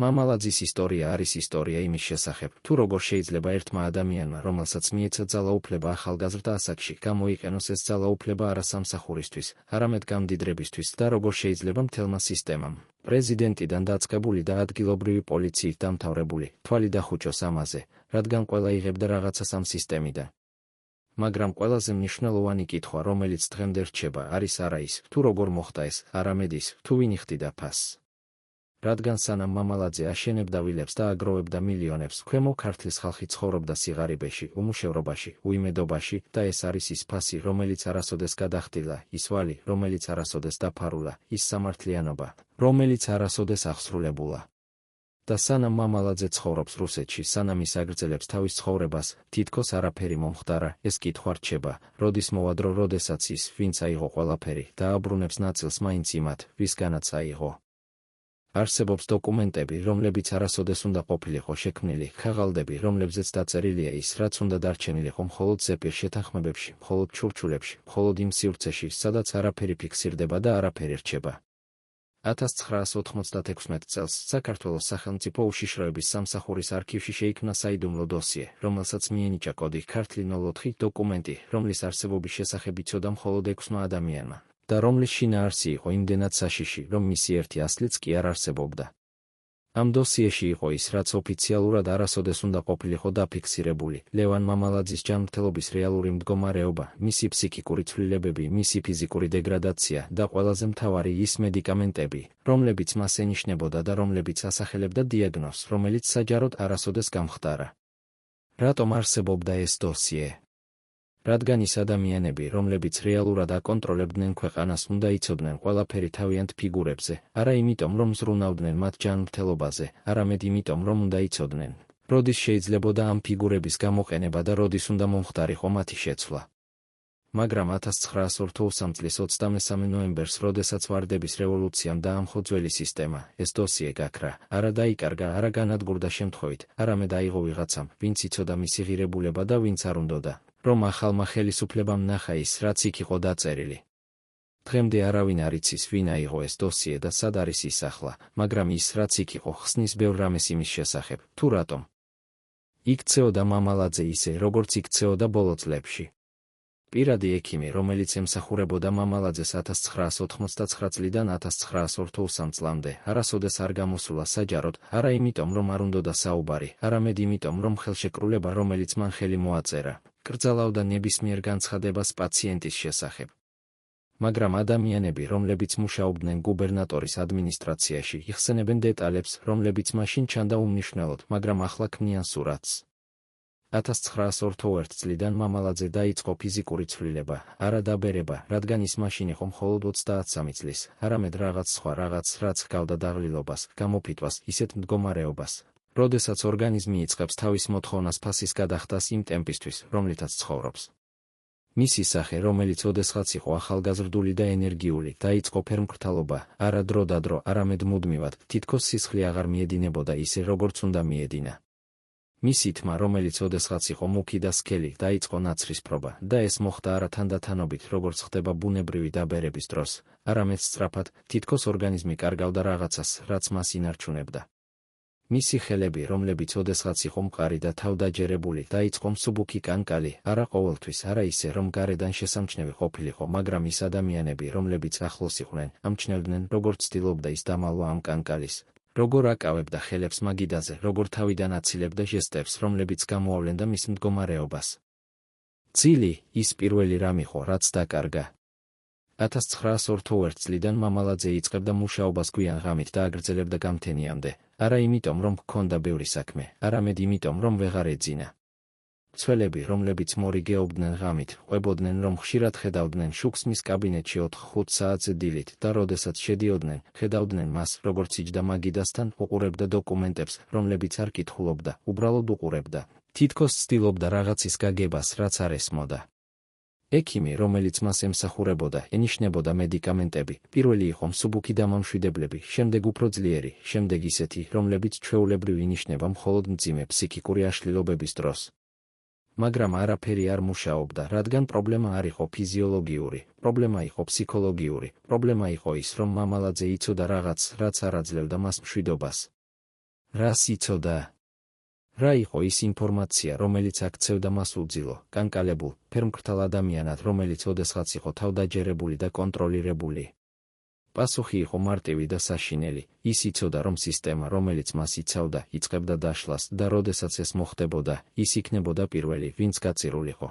მამალაძის ისტორია არის ისტორია იმის შესახებ, თუ როგორ შეიძლება ერთმა ადამიანმა, რომელსაც მიეცა ძალაუფლება ახალგაზრდა ასაკში, გამოიყენოს ეს ძალაუფლება არა სამსახურისთვის, არამედ გამდიდრებისთვის და როგორ შეიძლება მთელმა სისტემამ, პრეზიდენტიდან დაწყებული და ადგილობრივი პოლიციით დამთავრებული, თვალი დახუჭოს ამაზე, რადგან ყველა იღებდა რაღაცას ამ სისტემიდან. მაგრამ ყველაზე მნიშვნელოვანი კითხვა, რომელიც დღემდე რჩება, არის არა ის, თუ როგორ მოხდა ეს, არამედ ის, თუ ვინ იხდიდა ფასს. რადგან სანამ მამალაძე აშენებდა ვილებს და აგროვებდა მილიონებს, ქვემო ქართლის ხალხი ცხოვრობდა სიღარიბეში, უმუშევრობაში, უიმედობაში და ეს არის ის ფასი, რომელიც არასოდეს გადახდილა, ის ვალი, რომელიც არასოდეს დაფარულა, ის სამართლიანობა, რომელიც არასოდეს აღსრულებულა. და სანამ მამალაძე ცხოვრობს რუსეთში, სანამ ის აგრძელებს თავის ცხოვრებას, თითქოს არაფერი მომხდარა, ეს კითხვა რჩება, როდის მოვა დრო, როდესაც ის, ვინც აიღო ყველაფერი, დააბრუნებს ნაწილს მაინც იმათ, ვისგანაც აიღო. არსებობს დოკუმენტები, რომლებიც არასოდეს უნდა ყოფილიყო შექმნილი, ხაღალდები, რომლებზეც დაწერილია ის, რაც უნდა დარჩენილიყო მხოლოდ ზეპირ შეთანხმებებში, მხოლოდ ჩურჩულებში, მხოლოდ იმ სივრცეში, სადაც არაფერი ფიქსირდება და არაფერი რჩება. 1996 წელს საქართველოს სახელმწიფო უშიშროების სამსახურის არქივში შეიქმნა საიდუმლო დოსიე, რომელსაც მიენიჭა კოდი ქართლი 04 დოკუმენტი, რომლის არსებობის შესახებ იცოდა მხოლოდ 6 ადამიანმა. და რომლის შინაარსი იყო იმდენად საშიში, რომ მისი ერთი ასლიც კი არ არსებობდა. ამ დოსიეში იყო ის, რაც ოფიციალურად არასოდეს უნდა ყოფილიყო დაფიქსირებული, ლევან მამალაძის ჯანმრთელობის რეალური მდგომარეობა, მისი ფსიქიკური ცვლილებები, მისი ფიზიკური დეგრადაცია და ყველაზე მთავარი ის მედიკამენტები, რომლებიც მას ენიშნებოდა და რომლებიც ასახელებდა დიაგნოზს, რომელიც საჯაროდ არასოდეს გამხდარა. რატომ არსებობდა ეს დოსიე? რადგან ის ადამიანები, რომლებიც რეალურად აკონტროლებდნენ ქვეყანას, უნდა იცოდნენ ყველაფერი თავიანთ ფიგურებზე, არა იმიტომ, რომ ზრუნავდნენ მათ ჯანმრთელობაზე, არამედ იმიტომ, რომ უნდა იცოდნენ, როდის შეიძლებოდა ამ ფიგურების გამოყენება და როდის უნდა მომხდარიყო მათი შეცვლა. მაგრამ 1983 წლის 23 ნოემბერს, როდესაც ვარდების რევოლუციამ დაამხო ძველი სისტემა, ეს დოსიე გაქრა, არა დაიკარგა, არა განადგურდა შემთხვევით, არამედ აიღო ვიღაცამ, ვინც იცოდა მისი ღირებულება და ვინც არ უნდოდა, რომ ახალმა ხელისუფლებამ ნახა ის, რაც იქ იყო დაწერილი. დღემდე არავინ არ იცის, ვინ აიღო ეს დოსიე და სად არის ის ახლა, მაგრამ ის, რაც იქ იყო, ხსნის ბევრ რამეს იმის შესახებ, თუ რატომ იქცეოდა მამალაძე ისე, როგორც იქცეოდა ბოლო წლებში. პირადი ექიმი, რომელიც ემსახურებოდა მამალაძეს 1999 წლიდან 1983 წლამდე, არასოდეს არ გამოსულა საჯაროდ, არა იმიტომ, რომ არ უნდოდა საუბარი, არამედ იმიტომ, რომ ხელშეკრულება, რომელიც მან ხელი მოაწერა, კრძალავდა ნებისმიერ განცხადებას პაციენტის შესახებ. მაგრამ ადამიანები, რომლებიც მუშაობდნენ გუბერნატორის ადმინისტრაციაში, იხსენებენ დეტალებს, რომლებიც მაშინ ჩანდა უმნიშვნელოდ, მაგრამ ახლა ქმნიან სურათს. 1981 წლიდან მამალაძე დაიწყო ფიზიკური ცვლილება, არა დაბერება, რადგან ის მაშინ იყო მხოლოდ 33 წლის, არამედ რაღაც სხვა რაღაც, რაც ჰგავდა დაღლილობას, გამოფიტვას, ისეთ მდგომარეობას, როდესაც ორგანიზმი იწყებს თავის მოთხოვნას ფასის გადახდას იმ ტემპისთვის, რომლითაც ცხოვრობს. მისი სახე, რომელიც ოდესღაც იყო ახალგაზრდული და ენერგიული, დაიწყო ფერმკრთალობა, არა დრო და დრო, არამედ მუდმივად, თითქოს სისხლი აღარ მიედინებოდა ისე, როგორც უნდა მიედინა. მისი თმა, რომელიც ოდესღაც იყო მუქი და სქელი, დაიწყო ნაცრისფრობა, და ეს მოხდა არა თანდათანობით, როგორც ხდება ბუნებრივი დაბერების დროს, არამედ სწრაფად, თითქოს ორგანიზმი კარგავდა რაღაცას, რაც მას ინარჩუნებდა. მისი ხელები, რომლებიც ოდესღაც იყო მყარი და თავდაჯერებული, დაიწყო მსუბუქი კანკალი, არა ყოველთვის, არა ისე, რომ გარედან შესამჩნევი ყოფილიყო, მაგრამ ის ადამიანები, რომლებიც ახლოს იყვნენ, ამჩნევდნენ, როგორ ცდილობდა ის დამალვა ამ კანკალის, როგორ აკავებდა ხელებს მაგიდაზე, როგორ თავიდან აცილებდა ჟესტებს, რომლებიც გამოავლენდა მის მდგომარეობას. წილი, ის პირველი რამ იყო, რაც დაკარგა. 1921 წლიდან მამალაძე იწყებდა მუშაობას გვიან ღამით და აგრძელებდა გამთენიამდე, არა იმიტომ, რომ ჰქონდა ბევრი საქმე, არამედ იმიტომ, რომ ვეღარ ეძინა. მცველები, რომლებიც მორიგეობდნენ ღამით, ყვებოდნენ, რომ ხშირად ხედავდნენ შუქს მის კაბინეტში 4-5 საათზე დილით და როდესაც შედიოდნენ, ხედავდნენ მას, როგორც იჯდა მაგიდასთან, უყურებდა დოკუმენტებს, რომლებიც არ კითხულობდა, უბრალოდ უყურებდა, თითქოს ცდილობდა რაღაცის გაგებას, რაც არ ესმოდა. ექიმი, რომელიც მას ემსახურებოდა, ენიშნებოდა მედიკამენტები, პირველი იყო მსუბუქი დამამშვიდებლები, შემდეგ უფრო ძლიერი, შემდეგ ისეთი, რომლებიც ჩვეულებრივ ინიშნება მხოლოდ მძიმე ფსიქიკური აშლილობების დროს. მაგრამ არაფერი არ მუშაობდა, რადგან პრობლემა არ იყო ფიზიოლოგიური, პრობლემა იყო ფსიქოლოგიური, პრობლემა იყო ის, რომ მამალაძე იცოდა რაღაც, რაც არ აძლევდა მას მშვიდობას. რას იცოდა? რა იყო ის ინფორმაცია, რომელიც აქცევდა მას უძილო, კანკალებულ, ფერმკრთალ ადამიანად, რომელიც ოდესღაც იყო თავდაჯერებული და კონტროლირებული? პასუხი იყო მარტივი და საშინელი. ის იცოდა, რომ სისტემა, რომელიც მას იცავდა, იწყებდა დაშლას და როდესაც ეს მოხდებოდა, ის იქნებოდა პირველი, ვინც გაწირულიყო.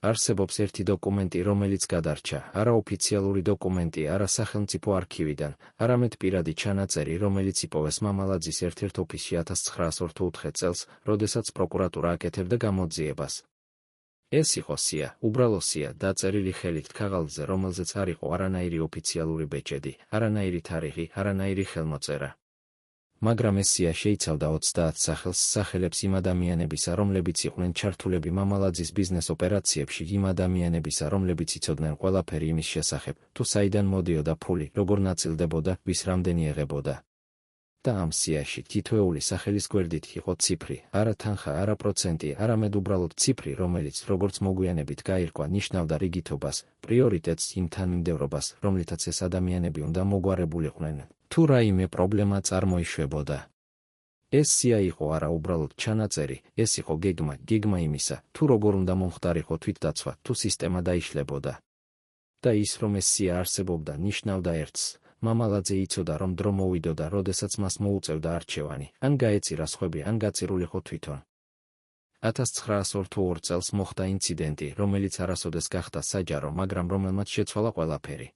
არსებობს ერთი დოკუმენტი, რომელიც გადარჩა, არაოფიციალური დოკუმენტი, არა სახელმწიფო არქივიდან, არამედ პირადი ჩანაწერი, რომელიც იპოვეს მამალაძის ერთ-ერთ ოფისში 1924 წელს, როდესაც პროკურატურა აკეთებდა გამოძიებას. ეს იყო სია, უბრალო სია, დაწერილი ხელით ქაღალდზე, რომელზეც არ იყო არანაირი ოფიციალური ბეჭედი, არანაირი თარიღი, არანაირი ხელმოწერა. მაგრამ ეს სია შეიცავდა 30 სახელს, სახელებს იმ ადამიანებისა, რომლებიც იყვნენ ჩართულები მამალაძის ბიზნეს ოპერაციებში, იმ ადამიანებისა, რომლებიც იცოდნენ ყველაფერი იმის შესახებ, თუ საიდან მოდიოდა ფული, როგორ ნაწილდებოდა, ვის რამდენი ეღებოდა. და ამ სიაში თითოეული სახელის გვერდით იყო ციფრი, არა თანხა, არა პროცენტი, არამედ უბრალოდ ციფრი, რომელიც, როგორც მოგვიანებით გაირკვა, ნიშნავდა რიგითობას, პრიორიტეტს, იმ თანმიმდევრობას, რომლითაც ეს ადამიანები უნდა მოგვარებულიყვნენ, თუ რაიმე პრობლემა წარმოიშვებოდა. ეს სია იყო არა უბრალოდ ჩანაწერი, ეს იყო გეგმა იმისა, თუ როგორ უნდა მომხდარიყო თვითდაცვა, თუ სისტემა დაიშლებოდა. და ის, რომ ეს სია არსებობდა, ნიშნავდა ერთს. მამალაძე იცოდა, რომ დრო მოვიდოდა, როდესაც მას მოუწევდა არჩევანი, ან გაეწირა სხვები, ან გაწირულიყო თვითონ. 1922 წელს მოხდა ინციდენტი, რომელიც არასოდეს გახდა საჯარო, მაგრამ რომელმაც შეცვალა ყველაფერი.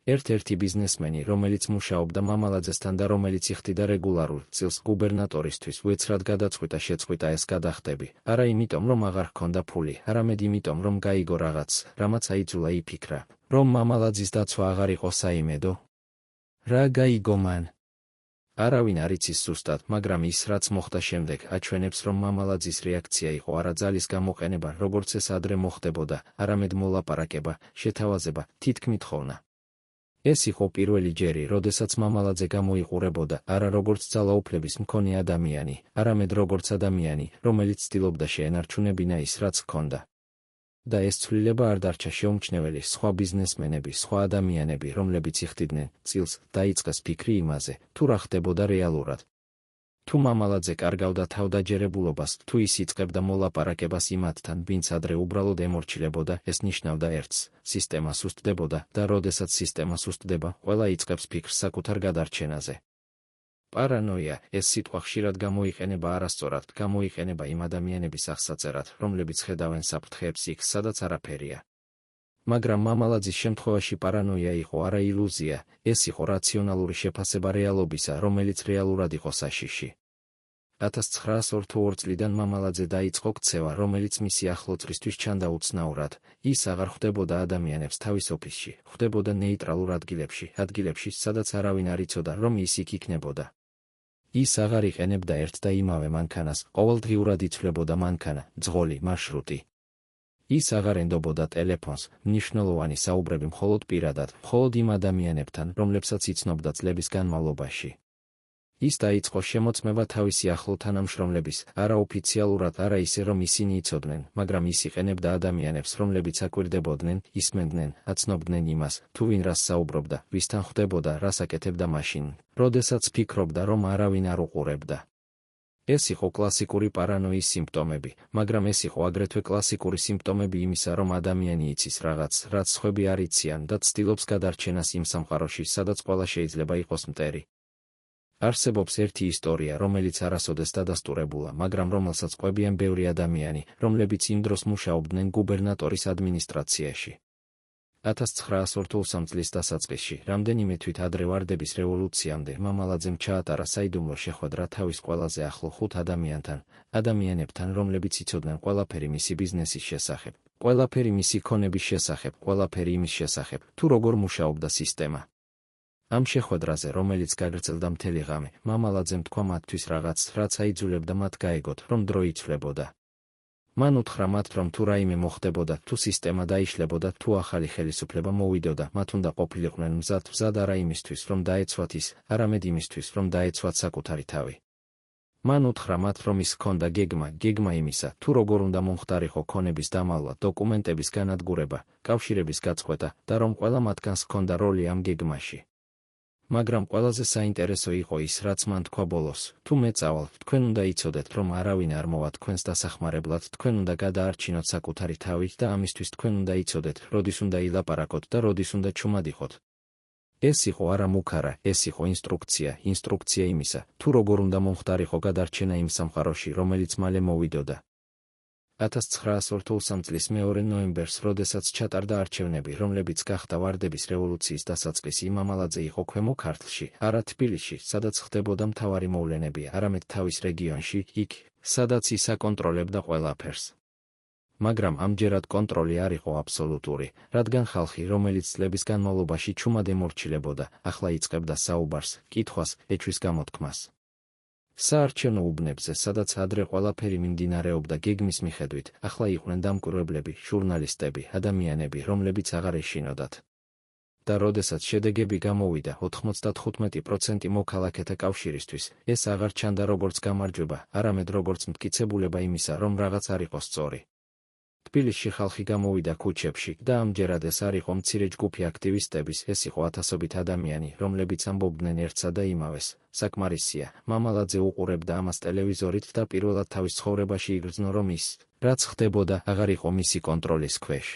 ერთ-ერთი ბიზნესმენი, რომელიც მუშაობდა მამალაძესთან და რომელიც იხდიდა რეგულარულ წილს გუბერნატორისთვის, უეცრად გადაწყვიტა შეწყვიტა ეს გადახდები, არა იმიტომ, რომ აღარ ჰქონდა ფული, არამედ იმიტომ, რომ გაიგო რაღაც, რამაც აიძულა იფიქრა, რომ მამალაძის დაცვა აღარ იყო საიმედო. რა გაიგო მან? არავინ არ იცის ზუსტად, მაგრამ ის, რაც მოხდა შემდეგ, აჩვენებს, რომ მამალაძის რეაქცია იყო არა ძალის გამოყენება, როგორც ეს ადრე მოხდებოდა, არამედ მოლაპარაკება, შეთავაზება, თითქმით ხოვნა. ეს იყო პირველი ჯერი, როდესაც მამალაძე გამოიყურებოდა, არა როგორც ძალაუფლების მქონე ადამიანი, არამედ როგორც ადამიანი, რომელიც ცდილობდა შეენარჩუნებინა ის, რაც ჰქონდა. და ეს ცვლილება არ დარჩა შეუმჩნეველი, სხვა ბიზნესმენები, სხვა ადამიანები, რომლებიც იხდიდნენ წილს, დაიწყეს ფიქრი იმაზე, თუ რა ხდებოდა რეალურად. თუ მამალაძე კარგავდა თავდაჯერებულობას, თუ ის იწყებდა მოლაპარაკებას იმათთან, ვინც ადრე უბრალოდ ემორჩილებოდა, ეს ნიშნავდა ერთს, სისტემა სუსტდებოდა და როდესაც სისტემა სუსტდება, ყველა იწყებს ფიქრს საკუთარ გადარჩენაზე. პარანოია, ეს სიტყვა ხშირად გამოიყენება არასწორად, გამოიყენება იმ ადამიანების აღსაწერად, რომლებიც ხედავენ საფრთხეებს იქ, სადაც არაფერია. მაგრამ მამალაძის შემთხვევაში პარანოია იყო არა ილუზია, ეს იყო რაციონალური შეფასება რეალობისა, რომელიც რეალურად იყო საშიში. 1922 წლიდან მამალაძე დაიწყო ქცევა, რომელიც მისი ახლოწრისთვის ჩანდა უცნაურად. ის აღარ ხვდებოდა ადამიანებს თავის ოფისში, ხვდებოდა ნეიტრალურ ადგილებში, სადაც არავინ არ იცოდა, რომ ის იქ იქნებოდა. ის აღარ იყენებდა ერთ და იმავე მანქანას, ყოველდღიურად იცვლებოდა მანქანა, ძღოლი, მარშრუტი. ის აღარ ენდობოდა ტელეფონს, მნიშვნელოვანი საუბრები მხოლოდ პირადად, მხოლოდ იმ ადამიანებთან, რომლებსაც იცნობდა წლების განმავლობაში. ის დაიწყო შემოწმება თავისი ახლო თანამშრომლების, არაოფიციალურად არა ისე რომ ისინი იცოდნენ, მაგრამ ის იყენებდა ადამიანებს, რომლებიც აკვირდებოდნენ, ისმენდნენ, აცნობდნენ იმას, თუ ვინ რას საუბრობდა, ვისთან ხვდებოდა, რას აკეთებდა მაშინ, როდესაც ფიქრობდა, რომ არავინ არ უყურებდა. ეს იყო კლასიკური პარანოის სიმპტომები, მაგრამ ეს იყო აგრეთვე კლასიკური სიმპტომები იმისა, რომ ადამიანი იცის რაღაც, რაც სხვები არ იციან და ცდილობს გადარჩენას იმ სამყაროში, სადაც ყველა შეიძლება იყოს მტერი. არსებობს ერთი ისტორია, რომელიც არასოდეს დადასტურებულა, მაგრამ რომელსაც ყვებიან ბევრი ადამიანი, რომლებიც იმ დროს მუშაობდნენ გუბერნატორის ადმინისტრაციაში. 1983 წლის დასაწყისში, რამდენიმე თვით ადრე ვარდების რევოლუციამდე, მამალაძემ ჩაატარა საიდუმლო შეხვედრა თავის ყველაზე ახლო 5 ადამიანებთან, რომლებიც იცოდნენ ყველაფერი მისი ბიზნესის შესახებ, ყველაფერი მისი ქონების შესახებ, ყველაფერი იმის შესახებ, თუ როგორ მუშაობდა სისტემა. ამ შეხვედრაზე, რომელიც გაგრძელდა მთელი ღამე, მამალაძემ თქვა მათთვის რაღაც, რაც აიძულებდა მათ გაეგოთ, რომ დრო იცვლებოდა. მან უთხრა მათ, რომ თუ რაიმე მოხდებოდა, თუ სისტემა დაიშლებოდა, თუ ახალი ხელისუფლება მოვიდოდა, მათ უნდა ყოფილიყვნენ მზად არა იმისთვის, რომ დაეცვათ ის, არამედ იმისთვის, რომ დაეცვათ საკუთარი თავი. მან უთხრა მათ, რომ ის ჰქონდა გეგმა იმისა, თუ როგორ უნდა მომხდარიყო ქონების დამალვა, დოკუმენტების განადგურება, კავშირების გაწყვეტა და რომ ყველა მათგანს ჰქონდა როლი ამ გეგმაში. მაგრამ ყველაზე საინტერესო იყო ის, რაც მან თქვა ბოლოს, თუ მეწავალ, თქვენ უნდა იცოდეთ, რომ არავინ არ მოვა თქვენს დასახმარებლად, თქვენ უნდა გადაარჩინოთ საკუთარი თავი და ამისთვის თქვენ უნდა იცოდეთ, როდის უნდა ილაპარაკოთ და როდის უნდა ჩუმად იყოთ. ეს იყო არა მუქარა, ეს იყო ინსტრუქცია იმისა, თუ როგორ უნდა მომხდარიყო გადარჩენა იმ სამყაროში, რომელიც მალე მოვიდოდა. 1983 წლის 2 ნოემბერს, როდესაც ჩატარდა არჩევნები, რომლებიც გახდა ვარდების რევოლუციის დასაწყისი, მამალაძე იყო ქვემო ქართლში, არა თბილისში, სადაც ხდებოდა მთავარი მოვლენები, არამედ თავის რეგიონში, იქ, სადაც ის აკონტროლებდა ყველაფერს. მაგრამ ამჯერად კონტროლი არ იყო აბსოლუტური, რადგან ხალხი, რომელიც წლების განმავლობაში ჩუმად ემორჩილებოდა, ახლა იწყებდა საუბარს, კითხვას, ეჭვის გამოთქმას. საარჩევნო უბნებზე, სადაც ადრე ყველაფერი მიმდინარეობდა გეგმის მიხედვით, ახლა იყვნენ დამკვირვებლები, ჟურნალისტები, ადამიანები, რომლებიც აღარ ეშინოდათ. და როდესაც შედეგები გამოვიდა 95% მოქალაქეთა კავშირისთვის, ეს აღარ ჩანდა როგორც გამარჯვება, არამედ როგორც მტკიცებულება იმისა, რომ რაღაც არ იყო სწორი. თბილისში ხალხი გამოვიდა ქუჩებში და ამჯერად ეს არ იყო მცირე ჯგუფი აქტივისტების, ეს იყო ათასობით ადამიანი, რომლებიც ამბობდნენ ერთსა და იმავეს. საკმარისია, მამალაძე უყურებდა ამას ტელევიზორით და პირველად თავის ცხოვრებაში იგრძნო, რომ ის, რაც ხდებოდა, აღარ იყო მისი კონტროლის ქვეშ.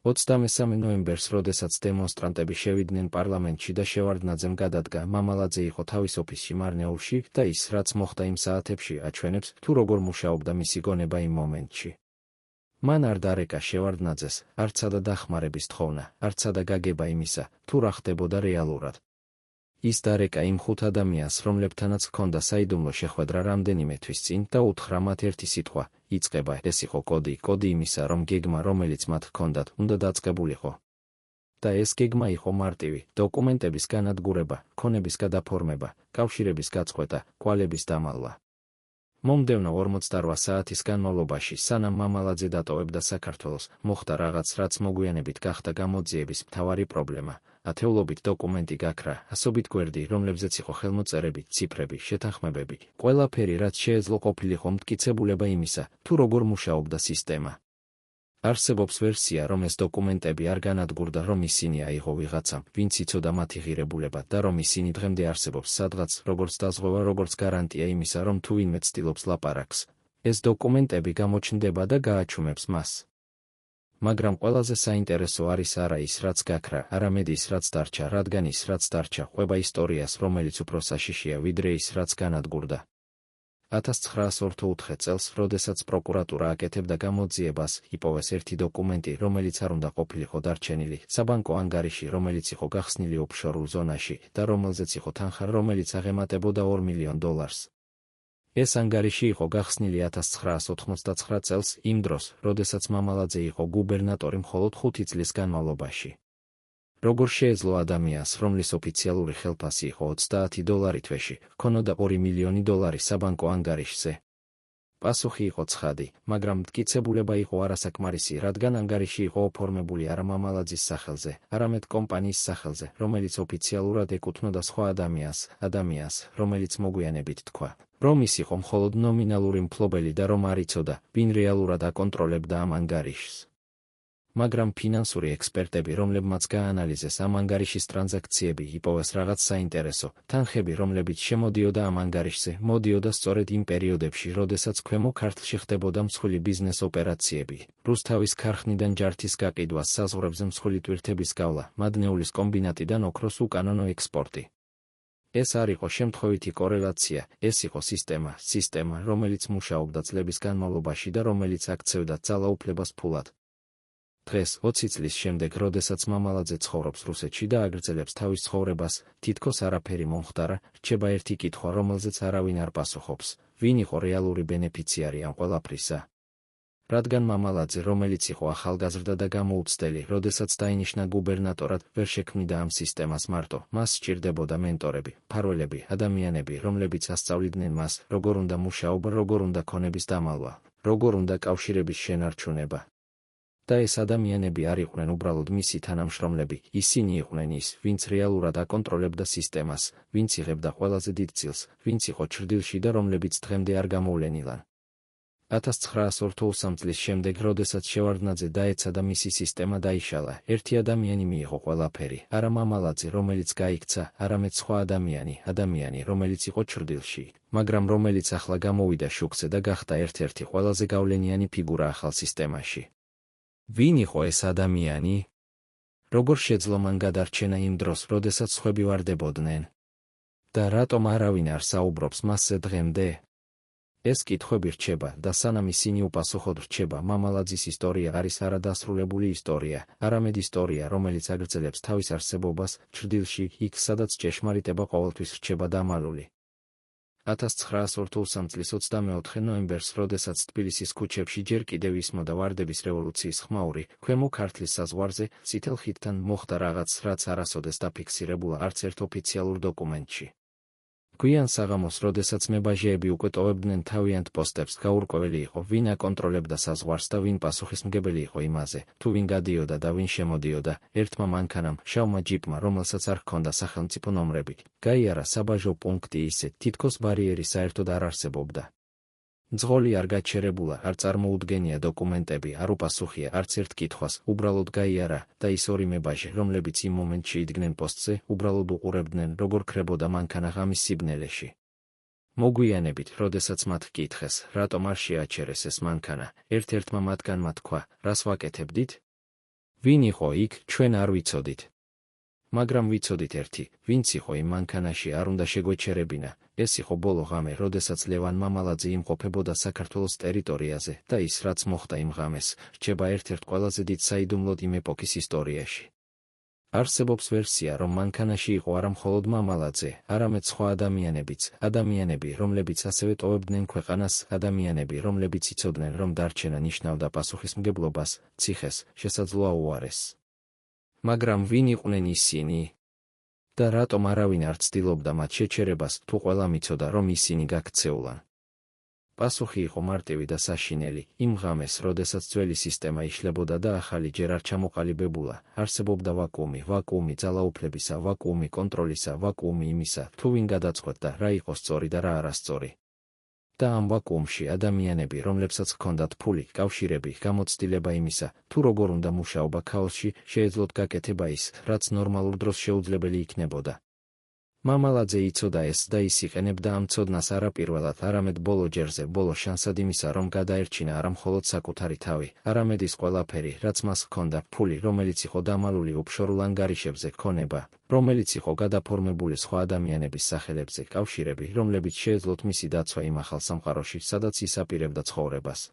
23 ნოემბერს, როდესაც დემონსტრანტები შევიდნენ პარლამენტში და შევარდნაძემ გადადგა, მამალაძე იყო თავის ოფისში მარნეულში და ის, რაც მოხდა იმ საათებში, აჩვენებს, თუ როგორ მუშაობდა მისი გონება იმ მომენტში. მან არ დარეკა შევარდნაძეს, არცადა დახმარების თხოვნა, არცადა გაგება იმისა, თუ რა ხდებოდა რეალურად. ის დარეკა იმ 5 ადამიანს, რომლებთანაც ჰქონდა საიდუმლო შეხვედრა რამდენიმე თვის წინ და უთხრა მათ ერთი სიტყვა, იწყება, ეს იყო კოდი იმისა, რომ გეგმა, რომელიც მათ ჰქონდათ, უნდა დაწყებულიყო. და ეს გეგმა იყო მარტივი, დოკუმენტების განადგურება, ქონების გადაფორმება, კავშირების გაწყვეტა, კვალების დამალვა. მომდევნო 48 საათის განმავლობაში, სანამ მამალაძე დატოვებდა საქართველოს, მოხდა რაღაც, რაც მოგვიანებით გახდა გამოძიების მთავარი პრობლემა. ათეულობით დოკუმენტი გაქრა, ასობით გვერდი, რომლებზეც იყო ხელმოწერები, ციფრები, შეთანხმებები, ყველაფერი, რაც შეეძლო ყოფილიყო მტკიცებულება იმისა, თუ როგორ მუშაობდა სისტემა. არსებობს ვერსია, რომ ეს დოკუმენტები არ განადგურდა, რომ ისინი აიღო ვიღაცამ, ვინც იცოდა მათი ღირებულება და რომ ისინი დღემდე არსებობს სადღაც, როგორც დაზღვევა, როგორც გარანტია იმისა, რომ თუ ვინმე ცდილობს ლაპარაკს, ეს დოკუმენტები გამოჩნდება და გააჩუმებს მას. მაგრამ ყველაზე საინტერესო არის არა ის, რაც გაქრა, არამედ ის, რაც დარჩა, რადგან ის, რაც დარჩა, ყვება ისტორიას, რომელიც უფრო საშიშია, ვიდრე ის, რაც განადგურდა. 1984 წელს, როდესაც პროკურატურა აკეთებდა გამოძიებას, იპოვეს ერთი დოკუმენტი, რომელიც არ უნდა ყოფილიყო დარჩენილი, საბანკო ანგარიში, რომელიც იყო გახსნილი ოფშორულ ზონაში და რომელზეც იყო თანხა, რომელიც აღემატებოდა $2 მილიონ. ეს ანგარიში იყო გახსნილი 1989 წელს, იმ დროს, როდესაც მამალაძე იყო გუბერნატორი მხოლოდ 5 წლის განმავლობაში. როგორ შეეძლო ადამიანს, რომლის ოფიციალური ხელფასი იყო $30 თვეში, ჰქონოდა $2 მილიონი საბანკო ანგარიშზე. პასუხი იყო ცხადი, მაგრამ მტკიცებულება იყო არასაკმარისი, რადგან ანგარიში იყო ოფორმებული არა მამალაძის სახელზე, არამედ კომპანიის სახელზე, რომელიც ოფიციალურად ეკუთვნოდა სხვა ადამიანს, რომელიც მოგვიანებით თქვა, რომ ის იყო მხოლოდ ნომინალური მფლობელი და რომ არ იცოდა, ვინ რეალურად აკონტროლებდა ამ ანგარიშს. მაგრამ ფინანსური ექსპერტები, რომლებმაც გაანალიზეს ამ ანგარიშის ტრანზაქციები, იპოვეს რაღაც საინტერესო თანხები, რომლებიც შემოდიოდა ამ ანგარიშზე, მოდიოდა სწორედ იმ პერიოდებში, როდესაც ქვემო ქართლში ხდებოდა მსხვილი ბიზნეს ოპერაციები, რუსთავის ქარხნიდან ჯართის გაყიდვა, საზღვრებზე მსხვილი ტვირთების გავლა, მადნეულის კომბინატიდან ოქროს უკანონო ექსპორტი. ეს არ იყო შემთხვევითი კორელაცია, ეს იყო სისტემა, რომელიც მუშაობდა წლების განმავლობაში და რომელიც აქცევდა ძალაუფლებას ფულად. დღეს 20 წლის შემდეგ, როდესაც მამალაძე ცხოვრობს რუსეთში და აგრძელებს თავის ცხოვრებას, თითქოს არაფერი მომხდარა, რჩება ერთი კითხვა, რომელზეც არავინ არ პასუხობს: ვინ იყო რეალური ბენეფიციარი ამ ყველაფრისა? რადგან მამალაძე, რომელიც იყო ახალგაზრდა და გამოუცდელი, როდესაც დაინიშნა გუბერნატორად, ვერ შექმნიდა ამ სისტემას მარტო, მას სჭირდებოდა მენტორები, მფარველები, ადამიანები, რომლებიც ასწავლიდნენ მას, როგორ უნდა მუშაობა, როგორ უნდა ქონების დამალვა, როგორ უნდა კავშირების შენარჩუნება. და ეს ადამიანები არ იყვნენ უბრალოდ მისი თანამშრომლები, ისინი იყვნენ ის, ვინც რეალურად აკონტროლებდა სისტემას, ვინც იღებდა ყველაზე დიდ წილს, ვინც იყო ჩრდილში და რომლებიც დღემდე არ გამოვლენილან. 1983 წლის შემდეგ, როდესაც შევარდნაძე დაეცა და მისი სისტემა დაიშალა, ერთი ადამიანი მიიღო ყველაფერი, არა მამალაძე, რომელიც გაიქცა, არამედ სხვა ადამიანი, რომელიც იყო ჩრდილში, მაგრამ რომელიც ახლა გამოვიდა შუქზე და გახდა ერთ-ერთი ყველაზე გავლენიანი ფიგურა ახალ სისტემაში. ვინ იყო ეს ადამიანი? როგორ შეძლო მან გადარჩენა იმ დროს, როდესაც სხვები ვარდებოდნენ? და რატომ არავინ არ საუბრობს მასზე დღემდე? ეს კითხვები რჩება და სანამ ისინი უპასუხოდ რჩება, მამალაძის ისტორია არის არადასრულებული ისტორია, არამედ ისტორია, რომელიც აგრძელებს თავის არსებობას ჩრდილში, იქ, სადაც ჭეშმარიტება ყოველთვის რჩება დამალული. 1983 წლის 24 ნოემბერს, როდესაც თბილისის ქუჩებში ჯერ კიდევ ისმოდა ვარდების რევოლუციის ხმაური, ქვემო ქართლის საზღვარზე, წითელ ხიდთან მოხდა რაღაც, რაც არასოდეს დაფიქსირებულა არც ერთ ოფიციალურ დოკუმენტში. გვიან საღამოს, როდესაც მებაჟეები უკვე ტოვებდნენ თავიანთ პოსტებს, გაურკვეველი იყო, ვინ აკონტროლებდა საზღვარს და ვინ პასუხისმგებელი იყო იმაზე, თუ ვინ გადიოდა და ვინ შემოდიოდა. ერთმა მანქანამ, შავმა ჯიპმა, რომელსაც არ ჰქონდა სახელმწიფო ნომრები, გაიარა საბაჟო პუნქტი ისე, თითქოს ბარიერი საერთოდ არ არსებობდა. მძღოლი არ გაჩერებულა, არ წარმოუდგენია დოკუმენტები, არ უპასუხია არც ერთ კითხვას, უბრალოდ გაიარა და ის ორი მებაჟე, რომლებიც იმ მომენტში იდგნენ პოსტზე, უბრალოდ უყურებდნენ, როგორ ქრებოდა მანქანა ღამის სიბნელეში. მოგვიანებით, როდესაც მათ ჰკითხეს, რატომ არ შეაჩერეს ეს მანქანა, ერთ-ერთმა მათგანმა თქვა, რას ვაკეთებდით? ვინ იყო იქ, ჩვენ არ ვიცოდით. მაგრამ ვიცოდით ერთი, ვინც იყო იმ მანქანაში, არ უნდა შეგვეჩერებინა. ეს იყო ბოლო ღამე, როდესაც ლევან მამალაძე იმყოფებოდა საქართველოს ტერიტორიაზე და ის, რაც მოხდა იმ ღამეს, რჩება ერთ-ერთ ყველაზე დიდ საიდუმლოდ იმ ეპოქის ისტორიაში. არსებობს ვერსია, რომ მანქანაში იყო არა მხოლოდ მამალაძე, არამედ სხვა ადამიანები, რომლებიც ასევე ტოვებდნენ ქვეყანას, ადამიანები, რომლებიც იცოდნენ, რომ დარჩენა ნიშნავდა პასუხისმგებლობას, ციხეს, შესაძლოა უარესს. მაგრამ ვინ იყვნენ ისინი? და რატომ არავინ არ ცდილობდა მათ შეჩერებას, თუ ყველამ იცოდა, რომ ისინი გაქცეულან? პასუხი იყო მარტივი და საშინელი. იმ ღამეს, როდესაც ძველი სისტემა იშლებოდა და ახალი ჯერ არ ჩამოყალიბებულა, არსებობდა ვაკუუმი ძალაუფლებისა, ვაკუუმი კონტროლისა, ვაკუუმი იმისა, თუ ვინ გადაწყვეტდა, რა იყო სწორი და რა არასწორი. და ამ ვაკუუმში ადამიანები, რომლებსაც ჰქონდათ ფული, კავშირები, გამოცდილება იმისა, თუ როგორ უნდა მუშაობა ქაოსში, შეეძლოთ გაკეთება ის, რაც ნორმალურ დროს შეუძლებელი იქნებოდა. მამალაძე იცოდა ეს და ის იყენებდა ამ ცოდნას არა პირველად, არამედ ბოლო ჯერზე, ბოლო შანსად იმისა, რომ გადაერჩინა არა მხოლოდ საკუთარი თავი, არამედ ის ყველაფერი, რაც მას ჰქონდა, ფული, რომელიც იყო დამალული ოფშორულ ანგარიშებზე, ქონება, რომელიც იყო გადაფორმებული სხვა ადამიანების სახელებზე, კავშირები, რომლებიც შეეძლოთ მისი დაცვა იმ ახალ სამყაროში, სადაც ის აპირებდა ცხოვრებას.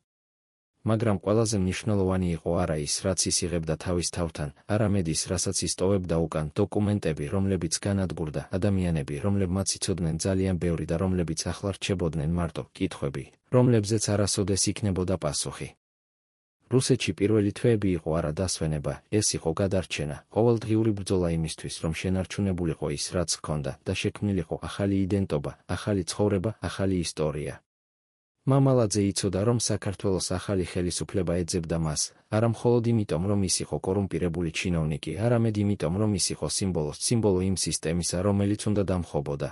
მაგრამ ყველაზე მნიშვნელოვანი იყო არა ის, რაც ის იღებდა თავის თავთან, არამედ ის, რასაც ის ტოვებდა უკან, დოკუმენტები, რომლებიც განადგურდა, ადამიანები, რომლებმაც იცოდნენ ძალიან ბევრი და რომლებიც ახლა რჩებოდნენ მარტო კითხვები, რომლებზეც არასოდეს იქნებოდა პასუხი. რუსეთში პირველი თვეები იყო არა დასვენება, ეს იყო გადარჩენა, ყოველდღიური ბრძოლა იმისთვის, რომ შენარჩუნებულიყო ის, რაც ჰქონდა და შექმნილიყო ახალი იდენტობა, ახალი ცხოვრება, ახალი ისტორია. მამალაძე იცოდა, რომ საქართველოს ახალი ხელისუფლება ეძებდა მას, არა მხოლოდ იმიტომ, რომ ის იყო კორუმპირებული ჩინოვნიკი, არამედ იმიტომ, რომ ის იყო სიმბოლო იმ სისტემისა, რომელიც უნდა დამხობოდა.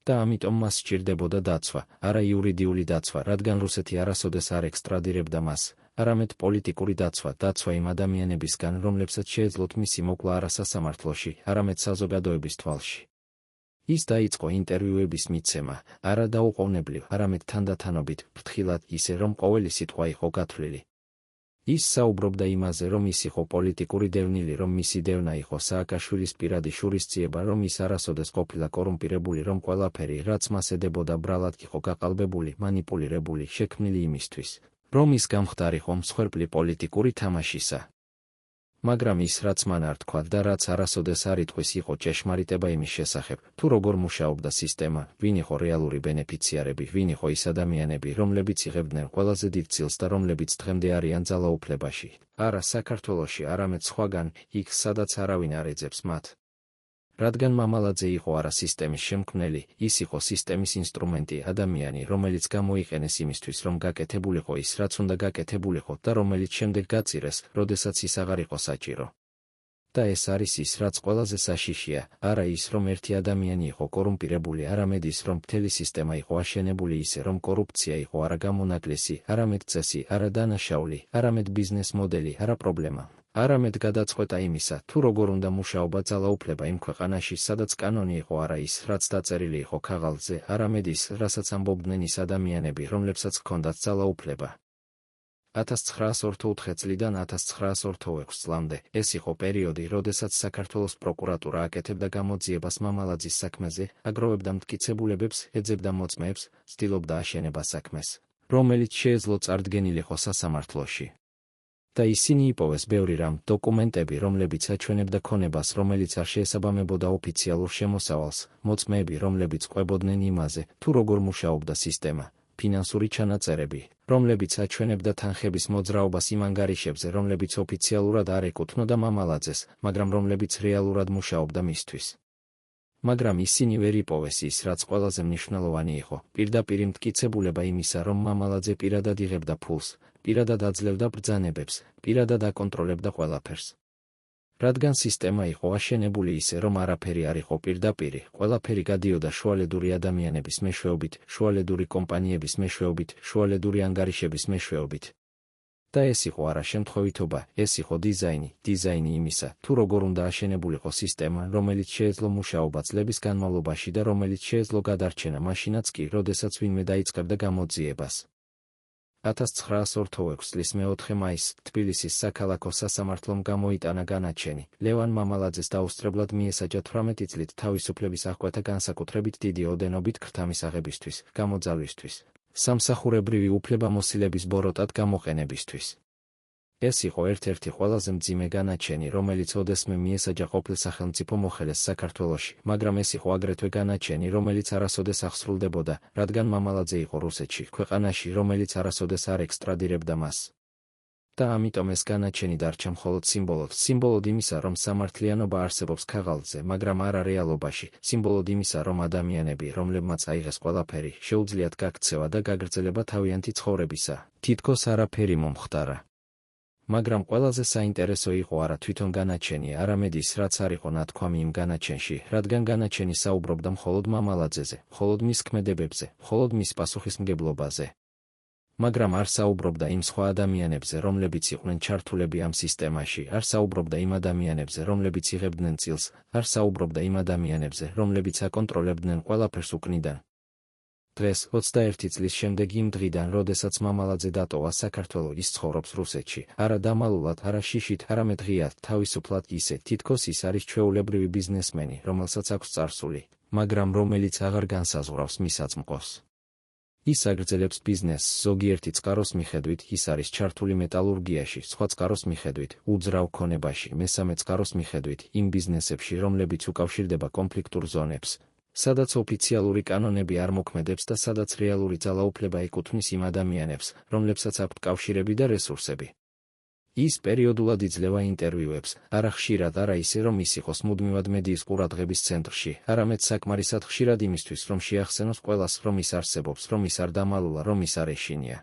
და ამიტომ მას სჭირდებოდა დაცვა, არა იურიდიული დაცვა, რადგან რუსეთი არასოდეს არ ექსტრადირებდა მას, არამედ პოლიტიკური დაცვა იმ ადამიანებისგან, რომლებსაც შეეძლოთ მისი მოკლა არა სასამართლოში, არამედ საზოგადოების თვალში. ის დაიწყო ინტერვიუების მიცემა, არა დაუყოვნებლივ, არამედ თანდათანობით, ფრთხილად, ისე რომ ყოველი სიტყვა იყო გათვლილი. ის საუბრობდა იმაზე, რომ ის იყო პოლიტიკური დევნილი, რომ მისი დევნა იყო სააკაშვილის პირადი შურისძიება, რომ ის არასოდეს ყოფილა კორუმპირებული, რომ ყველაფერი, რაც მას ედებოდა ბრალად იყო გაყალბებული, მანიპულირებული, შექმნილი იმისთვის, რომ ის გამხდარიყო მსხვერპლი პოლიტიკური თამაშისა. მაგრამ ის, რაც მან არ თქვა და რაც არასოდეს არ იტყვის, იყო ჭეშმარიტება იმის შესახებ, თუ როგორ მუშაობდა სისტემა, ვინ იყო რეალური ბენეფიციარები, ვინ იყო ის ადამიანები, რომლებიც იღებდნენ ყველაზე დიდ წილს და რომლებიც დღემდე არიან ძალაუფლებაში, არა საქართველოში, არამედ სხვაგან, იქ, სადაც არავინ არ ეძებს მათ. რადგან მამალაძე იყო არა სისტემის შემქმნელი, ის იყო სისტემის ინსტრუმენტი, ადამიანი, რომელიც გამოიყენეს იმისთვის, რომ გაკეთებულიყო ის, რაც უნდა გაკეთებულიყო და რომელიც შემდეგ გაწირეს, როდესაც ის აღარ იყო საჭირო. და ეს არის ის, რაც ყველაზე საშიშია, არა ის, რომ ერთი ადამიანი იყო კორუმპირებული, არამედ ის, რომ მთელი სისტემა იყო აშენებული ისე, რომ კორუფცია იყო არა გამონაკლისი, არამედ წესი, არა დანაშაული, არამედ ბიზნეს მოდელი, არა პრობლემა. არამედ გადაწყვეტა იმისა, თუ როგორ უნდა მუშაობა ძალაუფლება იმ ქვეყანაში, სადაც კანონი იყო არა ის, რაც დაწერილი იყო ქაღალდზე, არამედ ის, რასაც ამბობდნენ ის ადამიანები, რომლებსაც ჰქონდათ ძალაუფლება. 1984 წლიდან 1986 წლამდე ეს იყო პერიოდი, როდესაც საქართველოს პროკურატურა აკეთებდა გამოძიებას მამალაძის საქმეზე, აგროვებდა მტკიცებულებებს, ეძებდა მოწმეებს, ცდილობდა აშენება საქმეს, რომელიც შეეძლო წარდგენილიყო სასამართლოში. და ისინი იპოვეს ბევრი რამ, დოკუმენტები, რომლებიც აჩვენებდა ქონებას, რომელიც არ შეესაბამებოდა ოფიციალურ შემოსავალს, მოწმეები, რომლებიც ყვებოდნენ იმაზე, თუ როგორ მუშაობდა სისტემა, ფინანსური ჩანაწერები, რომლებიც აჩვენებდა თანხების მოძრაობას იმ ანგარიშებზე, რომლებიც ოფიციალურად არ ეკუთვნოდა მამალაძეს, მაგრამ რომლებიც რეალურად მუშაობდა მისთვის. მაგრამ ისინი ვერ იპოვეს ის, რაც ყველაზე მნიშვნელოვანი იყო, პირდაპირ მტკიცებულება იმისა, რომ მამალაძე პირადად იღებდა ფულს, პირადად აძლევდა ბრძანებებს, პირადად აკონტროლებდა ყველაფერს. რადგან სისტემა იყო აშენებული ისე, რომ არაფერი არ იყო პირდაპირი, ყველაფერი გადიოდა შუალედური ადამიანების მეშვეობით, შუალედური კომპანიების მეშვეობით, შუალედური ანგარიშების მეშვეობით. და ეს იყო არა შემთხვევითობა, ეს იყო დიზაინი იმისა, თუ როგორ უნდა აშენებულიყო სისტემა, რომელიც შეეძლო მუშაობა წლების განმავლობაში და რომელიც შეეძლო გადარჩენა მაშინაც კი, როდესაც ვინმე დაიწყებდა გამოძიებას. 1986 წლის მე-4 მაისს თბილისის საქალაქო სასამართლომ გამოიტანა განაჩენი, ლევან მამალაძეს დაუსწრებლად მიესაჯა 18 წლით თავისუფლების აღკვეთა განსაკუთრებით დიდი ოდენობით ქრთამისაღებისთვის, გამოძალვისთვის, სამსახურებრივი უფლებამოსილების ბოროტად გამოყენებისთვის. ეს იყო ერთ-ერთი ყველაზე მძიმე განაჩენი, რომელიც ოდესმე მიესაჯა ყოფილ სახელმწიფო მოხელეს საქართველოში, მაგრამ ეს იყო აგრეთვე განაჩენი, რომელიც არასოდეს აღსრულდებოდა, რადგან მამალაძე იყო რუსეთში, ქვეყანაში, რომელიც არასოდეს არ ექსტრადირებდა მას. და ამიტომ ეს განაჩენი დარჩა მხოლოდ სიმბოლოდ იმისა, რომ სამართლიანობა არსებობს ქაღალდზე, მაგრამ არა რეალობაში, სიმბოლოდ იმისა, რომ ადამიანები, რომლებმაც აიღეს ყველაფერი, შეუძლიათ გაქცევა და გაგრძელება თავიანთი ცხოვრებისა, თითქოს არაფერი მომხდარა. მაგრამ ყველაზე საინტერესო იყო არა თვითონ განაჩენი, არამედ ის, რაც არ იყო ნათქვამი იმ განაჩენში, რადგან განაჩენი საუბრობდა მხოლოდ მამალაძეზე, მხოლოდ მის ქმედებებზე, მხოლოდ მის პასუხისმგებლობაზე. მაგრამ არ საუბრობდა იმ სხვა ადამიანებზე, რომლებიც იყვნენ ჩართულები ამ სისტემაში, არ საუბრობდა იმ ადამიანებზე, რომლებიც იღებდნენ წილს, არ საუბრობდა იმ ადამიანებზე, რომლებიც აკონტროლებდნენ ყველაფერს უკნიდან. დღეს 21 წლის შემდეგ იმ დღიდან, როდესაც მამალაძე დატოვა საქართველო, ის ცხოვრობს რუსეთში, არა დამალულად, არა შიშით, არამედ ღიად, თავისუფლად ისე, თითქოს ის არის ჩვეულებრივი ბიზნესმენი, რომელსაც აქვს წარსული, მაგრამ რომელიც აღარ განსაზღვრავს მის აწმყოს. ის აგრძელებს ბიზნესს, ზოგიერთი წყაროს მიხედვით, ის არის ჩართული მეტალურგიაში, სხვა წყაროს მიხედვით, უძრავ ქონებაში, მესამე წყაროს მიხედვით, იმ ბიზნესებში, რომლებიც უკავშირდება კონფლიქტურ ზონებს, სადაც ოფიციალური კანონები არ მოქმედებს და სადაც რეალური ძალაუფლება ეკუთვნის იმ ადამიანებს, რომლებსაც აქვთ კავშირები და რესურსები. ის პერიოდულად იძლევა ინტერვიუებს, არა ხშირად, არა ისე, რომ ის იყოს მუდმივად მედიის ყურადღების ცენტრში, არამედ საკმარისად ხშირად იმისთვის, რომ შეახსენოს ყველას, რომ ის არსებობს, რომ ის არ დამალულა, რომ ის არ ეშინია.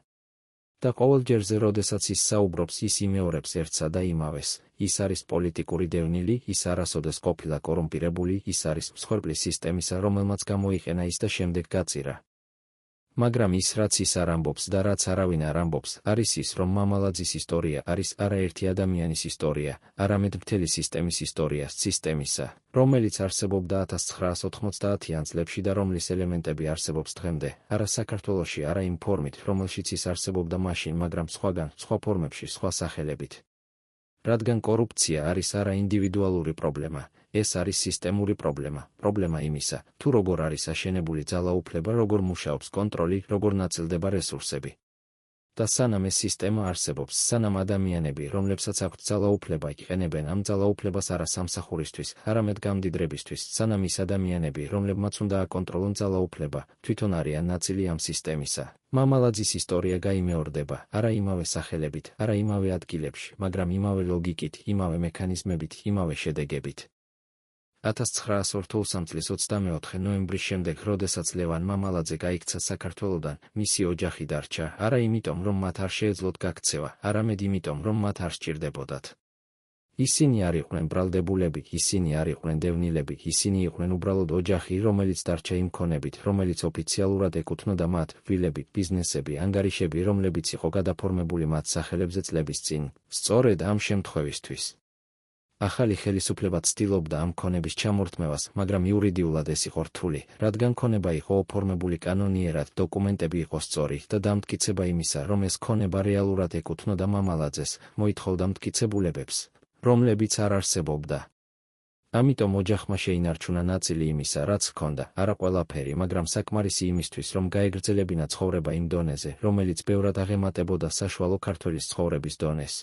და ყოველ ჯერზე, როდესაც ის საუბრობს, ის იმეორებს ერთსა და იმავეს. ის არის პოლიტიკური დევნილი, ის არასოდეს ყოფილა კორუმპირებული, ის არის მსხვერპლის სისტემისა, რომელმაც გამოიყენა ის და შემდეგ გაწირა. მაგრამ ის, რაც ის არ ამბობს და რაც არავინ არ ამბობს, არის ის, რომ მამალაძის ისტორია არის არაერთი ადამიანის ისტორია, არამედ მთელი სისტემის ისტორია, სისტემისა, რომელიც არსებობდა 1990-იან წლებში და რომლის ელემენტები არსებობს დღემდე, არა საქართველოში, არა იმ ფორმით, რომელშიც ის არსებობდა მაშინ, მაგრამ სხვაგან, სხვა ფორმებში, სხვა სახელებით. რადგან კორუფცია არის არა ინდივიდუალური პრობლემა, ეს არის სისტემური პრობლემა, პრობლემა იმისა, თუ როგორ არის აშენებული ძალაუფლება, როგორ მუშაობს კონტროლი, როგორ ნაწილდება რესურსები. და სანამ ეს სისტემა არსებობს, სანამ ადამიანები, რომლებსაც აქვთ ძალაუფლება, იყენებენ ამ ძალაუფლებას არა სამსახურისთვის, არამედ გამდიდრებისთვის, სანამ ის ადამიანები, რომლებმაც უნდა აკონტროლონ ძალაუფლება, თვითონ არიან ნაწილი ამ სისტემისა, მამალაძის ისტორია გაიმეორდება, არა იმავე სახელებით, არა იმავე ადგილებში, მაგრამ იმავე ლოგიკით, იმავე მექანიზმებით, იმავე შედეგებით. 1983 წლის 24 ნოემბრის შემდეგ, როდესაც ლევან მამალაძე გაიქცა საქართველოდან, მისი ოჯახი დარჩა, არა იმიტომ, რომ მათ არ შეეძლოთ გაქცევა, არამედ იმიტომ, რომ მათ არ სჭირდებოდათ. ისინი არ იყვნენ ბრალდებულები, ისინი არ იყვნენ დევნილები, ისინი იყვნენ უბრალოდ ოჯახი, რომელიც დარჩა იმ ქონებით, რომელიც ოფიციალურად ეკუთვნოდა მათ, ვილები, ბიზნესები, ანგარიშები, რომლებიც იყო გადაფორმებული მათ სახელებზე წლების წინ, სწორედ ამ შემთხვევისთვის. ახალი ხელისუფლება ცდილობდა ამ ქონების ჩამორთმევას, მაგრამ იურიდიულად ეს იყო რთული, რადგან ქონება იყო ოფორმებული კანონიერად, დოკუმენტები იყო სწორი და დამტკიცება იმისა, რომ ეს ქონება რეალურად ეკუთვნოდა მამალაძეს, მოითხოვდა მტკიცებულებებს, რომლებიც არ არსებობდა. ამიტომ ოჯახმა შეინარჩუნა ნაწილი იმისა, რაც ჰქონდა, არა ყველაფერი, მაგრამ საკმარისი იმისთვის, რომ გაეგრძელებინა ცხოვრება იმ დონეზე, რომელიც ბევრად აღემატებოდა საშუალო ქართველის ცხოვრების დონეს.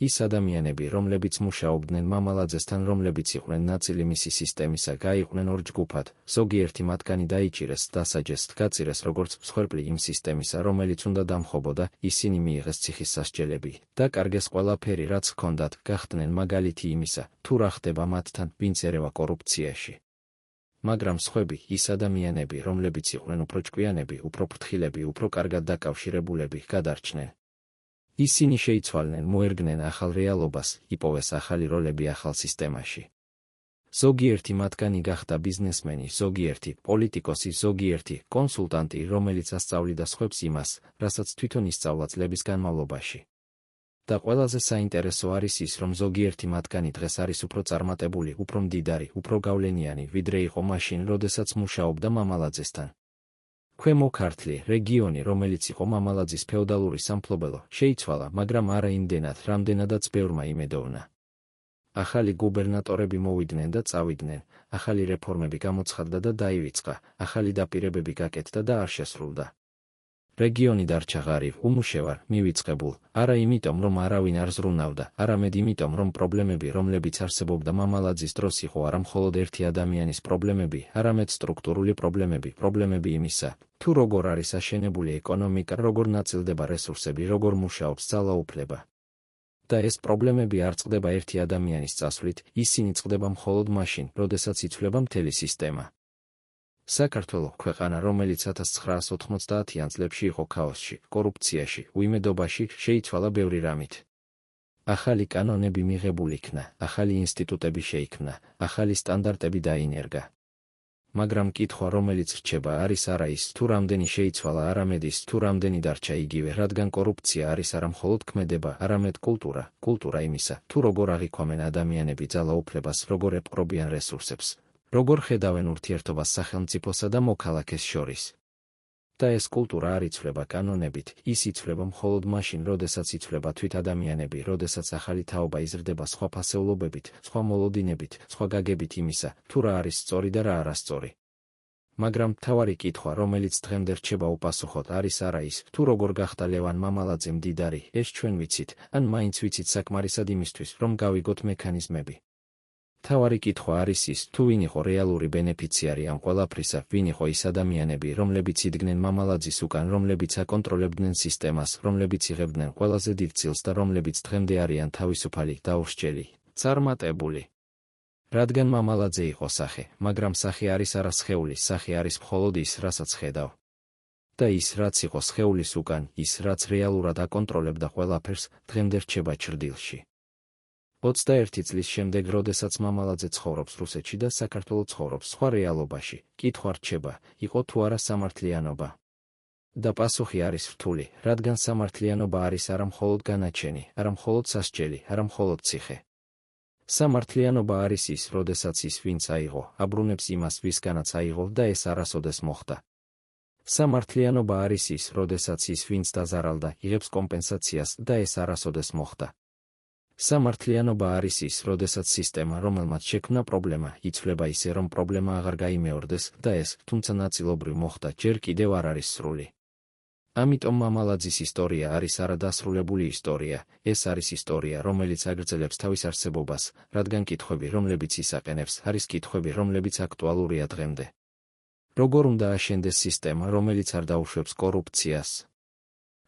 ის ადამიანები, რომლებიც მუშაობდნენ მამალაძესთან, რომლებიც იყვნენ ნაწილი მისი სისტემისა, გაიყვნენ ორ ჯგუფად, ზოგიერთი მათგანი დაიჭირეს, დასაჯეს, გაწირეს როგორც მსხვერპლი იმ სისტემისა, რომელიც უნდა დამხობოდა, ისინი მიიღეს ციხის სასჯელები, დაკარგეს ყველაფერი, რაც ჰქონდათ, გახდნენ მაგალითი იმისა, თუ რა ხდება მათთან, ვინც ერევა კორუფციაში. მაგრამ სხვები, ის ადამიანები, რომლებიც იყვნენ უფრო ჭკვიანები, უფრო ფრთხილები, უფრო კარგად დაკავშირებულები, გადარჩნენ. ისინი შეიცვალნენ, მოერგნენ ახალ რეალობას, იპოვეს ახალი როლები ახალ სისტემაში. ზოგიერთი მათგანი გახდა ბიზნესმენი, ზოგიერთი პოლიტიკოსი, ზოგიერთი კონსულტანტი, რომელიც ასწავლიდა სხვებს იმას, რასაც თვითონ ისწავლა წლების განმავლობაში. და ყველაზე საინტერესო არის ის, რომ ზოგიერთი მათგანი დღეს არის უფრო წარმატებული, უფრო მდიდარი, უფრო გავლენიანი, ვიდრე იყო მაშინ, როდესაც მუშაობდა მამალაძესთან. ქვემო ქართლი, რეგიონი, რომელიც იყო მამალაძის ფეოდალური სამფლობელო, შეიცვალა, მაგრამ არა იმდენად, რამდენადაც ბევრმა იმედოვნა. ახალი გუბერნატორები მოვიდნენ და წავიდნენ, ახალი რეფორმები გამოცხადდა და დაივიწყა, ახალი დაპირებები გაკეთდა და არ შესრულდა. რეგიონი დარჩა ღარიბ, უმუშევარ, მივიწყებულ, არა იმიტომ, რომ არავინ არ ზრუნავდა, არამედ იმიტომ, რომ პრობლემები, რომლებიც არსებობდა მამალაძის დროს იყო არა მხოლოდ ერთი ადამიანის პრობლემები, არამედ სტრუქტურული პრობლემები, პრობლემები იმისა, თუ როგორ არის აშენებული ეკონომიკა, როგორ ნაწილდება რესურსები, როგორ მუშაობს ძალაუფლება. და ეს პრობლემები არ წყდება ერთი ადამიანის წასვლით, ისინი წყდება მხოლოდ მაშინ, როდესაც იცვლება მთელი სისტემა. საქართველო, ქვეყანა, რომელიც 1990-იან წლებში იყო ქაოსში, კორუფციაში, უიმედობაში, შეიცვალა ბევრი რამით. ახალი კანონები მიღებული იქნა, ახალი ინსტიტუტები შეიქმნა, ახალი სტანდარტები დაინერგა. მაგრამ კითხვა, რომელიც რჩება, არის არა ის, თუ რამდენი შეიცვალა, არამედ ის, თუ რამდენი დარჩა იგივე, რადგან კორუფცია არის არა მხოლოდ ქმედება, არამედ კულტურა იმისა, თუ როგორ აღიქვამენ ადამიანები ძალაუფლებას, როგორ ეპყრობიან რესურსებს, როგორ ხედავენ ურთიერთობას სახელმწიფოსა და მოქალაქეს შორის. და ეს კულტურა არ იცვლება კანონებით, ის იცვლება მხოლოდ მაშინ, როდესაც იცვლება თვით ადამიანები, როდესაც ახალი თაობა იზრდება სხვა ფასეულობებით, სხვა მოლოდინებით, სხვა გაგებით იმისა, თუ რა არის სწორი და რა არასწორი. მაგრამ მთავარი კითხვა, რომელიც დღემდე რჩება უპასუხოდ, არის არა ის, თუ როგორ გახდა ლევან მამალაძე მდიდარი, ეს ჩვენ ვიცით, ან მაინც ვიცით საკმარისად იმისთვის, რომ გავიგოთ მექანიზმები. მთავარი კითხვა არის ის, თუ ვინ იყო რეალური ბენეფიციარი ამ ყველაფრისა, ვინ იყო ის ადამიანები, რომლებიც იდგნენ მამალაძის უკან, რომლებიც აკონტროლებდნენ სისტემას, რომლებიც იღებდნენ ყველაზე დიდ წილს და რომლებიც დღემდე არიან თავისუფალი, დაურსჯელი, წარმატებული. რადგან მამალაძე იყო სახე, მაგრამ სახე არის არა სხეული, სახე არის მხოლოდ ის, რასაც ხედავ. და ის, რაც იყო სხეულის უკან, ის, რაც რეალურად აკონტროლებდა ყველაფერს, დღემდე რჩება ჩრდილში. 21 წლის შემდეგ, როდესაც მამალაძე ცხოვრობს რუსეთში და საქართველო ცხოვრობს სხვა რეალობაში, კითხვა რჩება, იყო თუ არა სამართლიანობა. და პასუხი არის რთული, რადგან სამართლიანობა არის არა მხოლოდ განაჩენი, არა მხოლოდ სასჯელი, არა მხოლოდ ციხე. სამართლიანობა არის ის, როდესაც ის, ვინც აიღო, აბრუნებს იმას, ვისგანაც აიღო და ეს არასოდეს მოხდა. სამართლიანობა არის ის, როდესაც ის, ვინც დაზარალდა, იღებს კომპენსაციას და ეს არასოდეს მოხდა. სამართლიანობა არის ის, როდესაც სისტემა, რომელმაც შექმნა პრობლემა, იცვლება ისე, რომ პრობლემა აღარ გაიმეორდეს და ეს, თუმცა ნაწილობრივ მოხდა, ჯერ კიდევ არ არის სრული. ამიტომ მამალაძის ისტორია არის არადასრულებული ისტორია, ეს არის ისტორია, რომელიც აგრძელებს თავის არსებობას, რადგან კითხვები, რომლებიც ის აყენებს, არის კითხვები, რომლებიც აქტუალურია დღემდე. როგორ უნდა აშენდეს სისტემა, რომელიც არ დაუშვებს კორუფციას?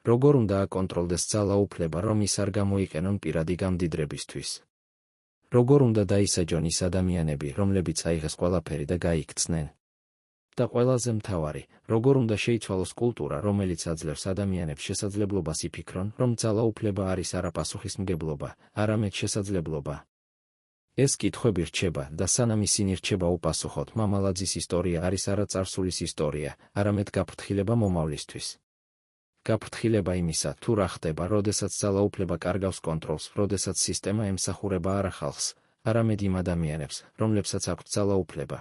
როგორ უნდა აკონტროლდეს ძალაუფლება, რომ ის არ გამოიყენონ პირადი გამდიდრებისთვის? როგორ უნდა დაისაჯონ ის ადამიანები, რომლებიც აიღეს ყველაფერი და გაიქცნენ? და ყველაზე მთავარი, როგორ უნდა შეიცვალოს კულტურა, რომელიც აძლევს ადამიანებს შესაძლებლობას იფიქრონ, რომ ძალაუფლება არის არა პასუხისმგებლობა, არამედ შესაძლებლობა. ეს კითხვები რჩება და სანამ ისინი რჩება უპასუხოდ, მამალაძის ისტორია არის არა წარსულის ისტორია, არამედ გაფრთხილება მომავლისთვის. გაფრთხილება იმისა, თუ რა ხდება, როდესაც ძალაუფლება კარგავს კონტროლს, როდესაც სისტემა ემსახურება არა ხალხს, არამედ იმ ადამიანებს, რომლებსაც აქვთ ძალაუფლება.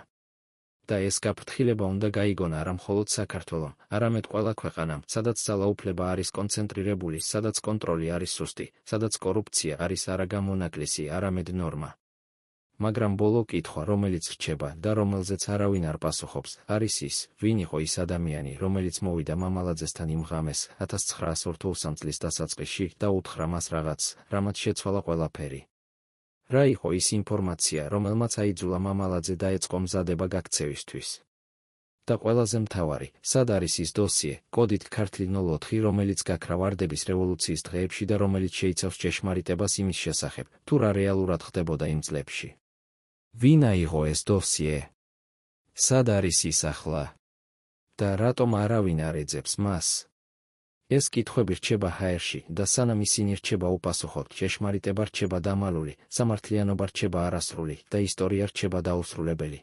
და ეს გაფრთხილება უნდა გაიგონა არა მხოლოდ საქართველომ, არამედ ყველა ქვეყანამ, სადაც ძალაუფლება არის კონცენტრირებული, სადაც კონტროლი არის სუსტი, სადაც კორუფცია არის არა გამონაკლისი, არამედ ნორმა. მაგრამ ბოლო კითხვა, რომელიც რჩება და რომელზეც არავინ არ პასუხობს, არის ის, ვინ იყო ის ადამიანი, რომელიც მოვიდა მამალაძესთან იმ ღამეს 1923 წლის დასაწყისში და უთხრა მას რაღაცს, რამაც შეცვალა ყველაფერი. რა იყო ის ინფორმაცია, რომელმაც აიძულა მამალაძე დაეწყო მზადება გაქცევისთვის? და ყველაზე მთავარი, სად არის ის დოსიე, კოდით ქართლი 04, რომელიც გაქრა ვარდების რევოლუციის დღეებში და რომელიც შეიცავს ჭეშმარიტებას იმის შესახებ, თუ რა რეალურად ხდებოდა იმ წლებში? ვინ აიღო ეს დოსიე? სად არის ის ახლა? და რატომ არავინ არ ეძებს მას? ეს კითხვები რჩება ჰაერში და სანამ ისინი რჩება უპასუხოდ, ჭეშმარიტება რჩება დამალული, სამართლიანობა რჩება არასრული და ისტორია რჩება დაუსრულებელი.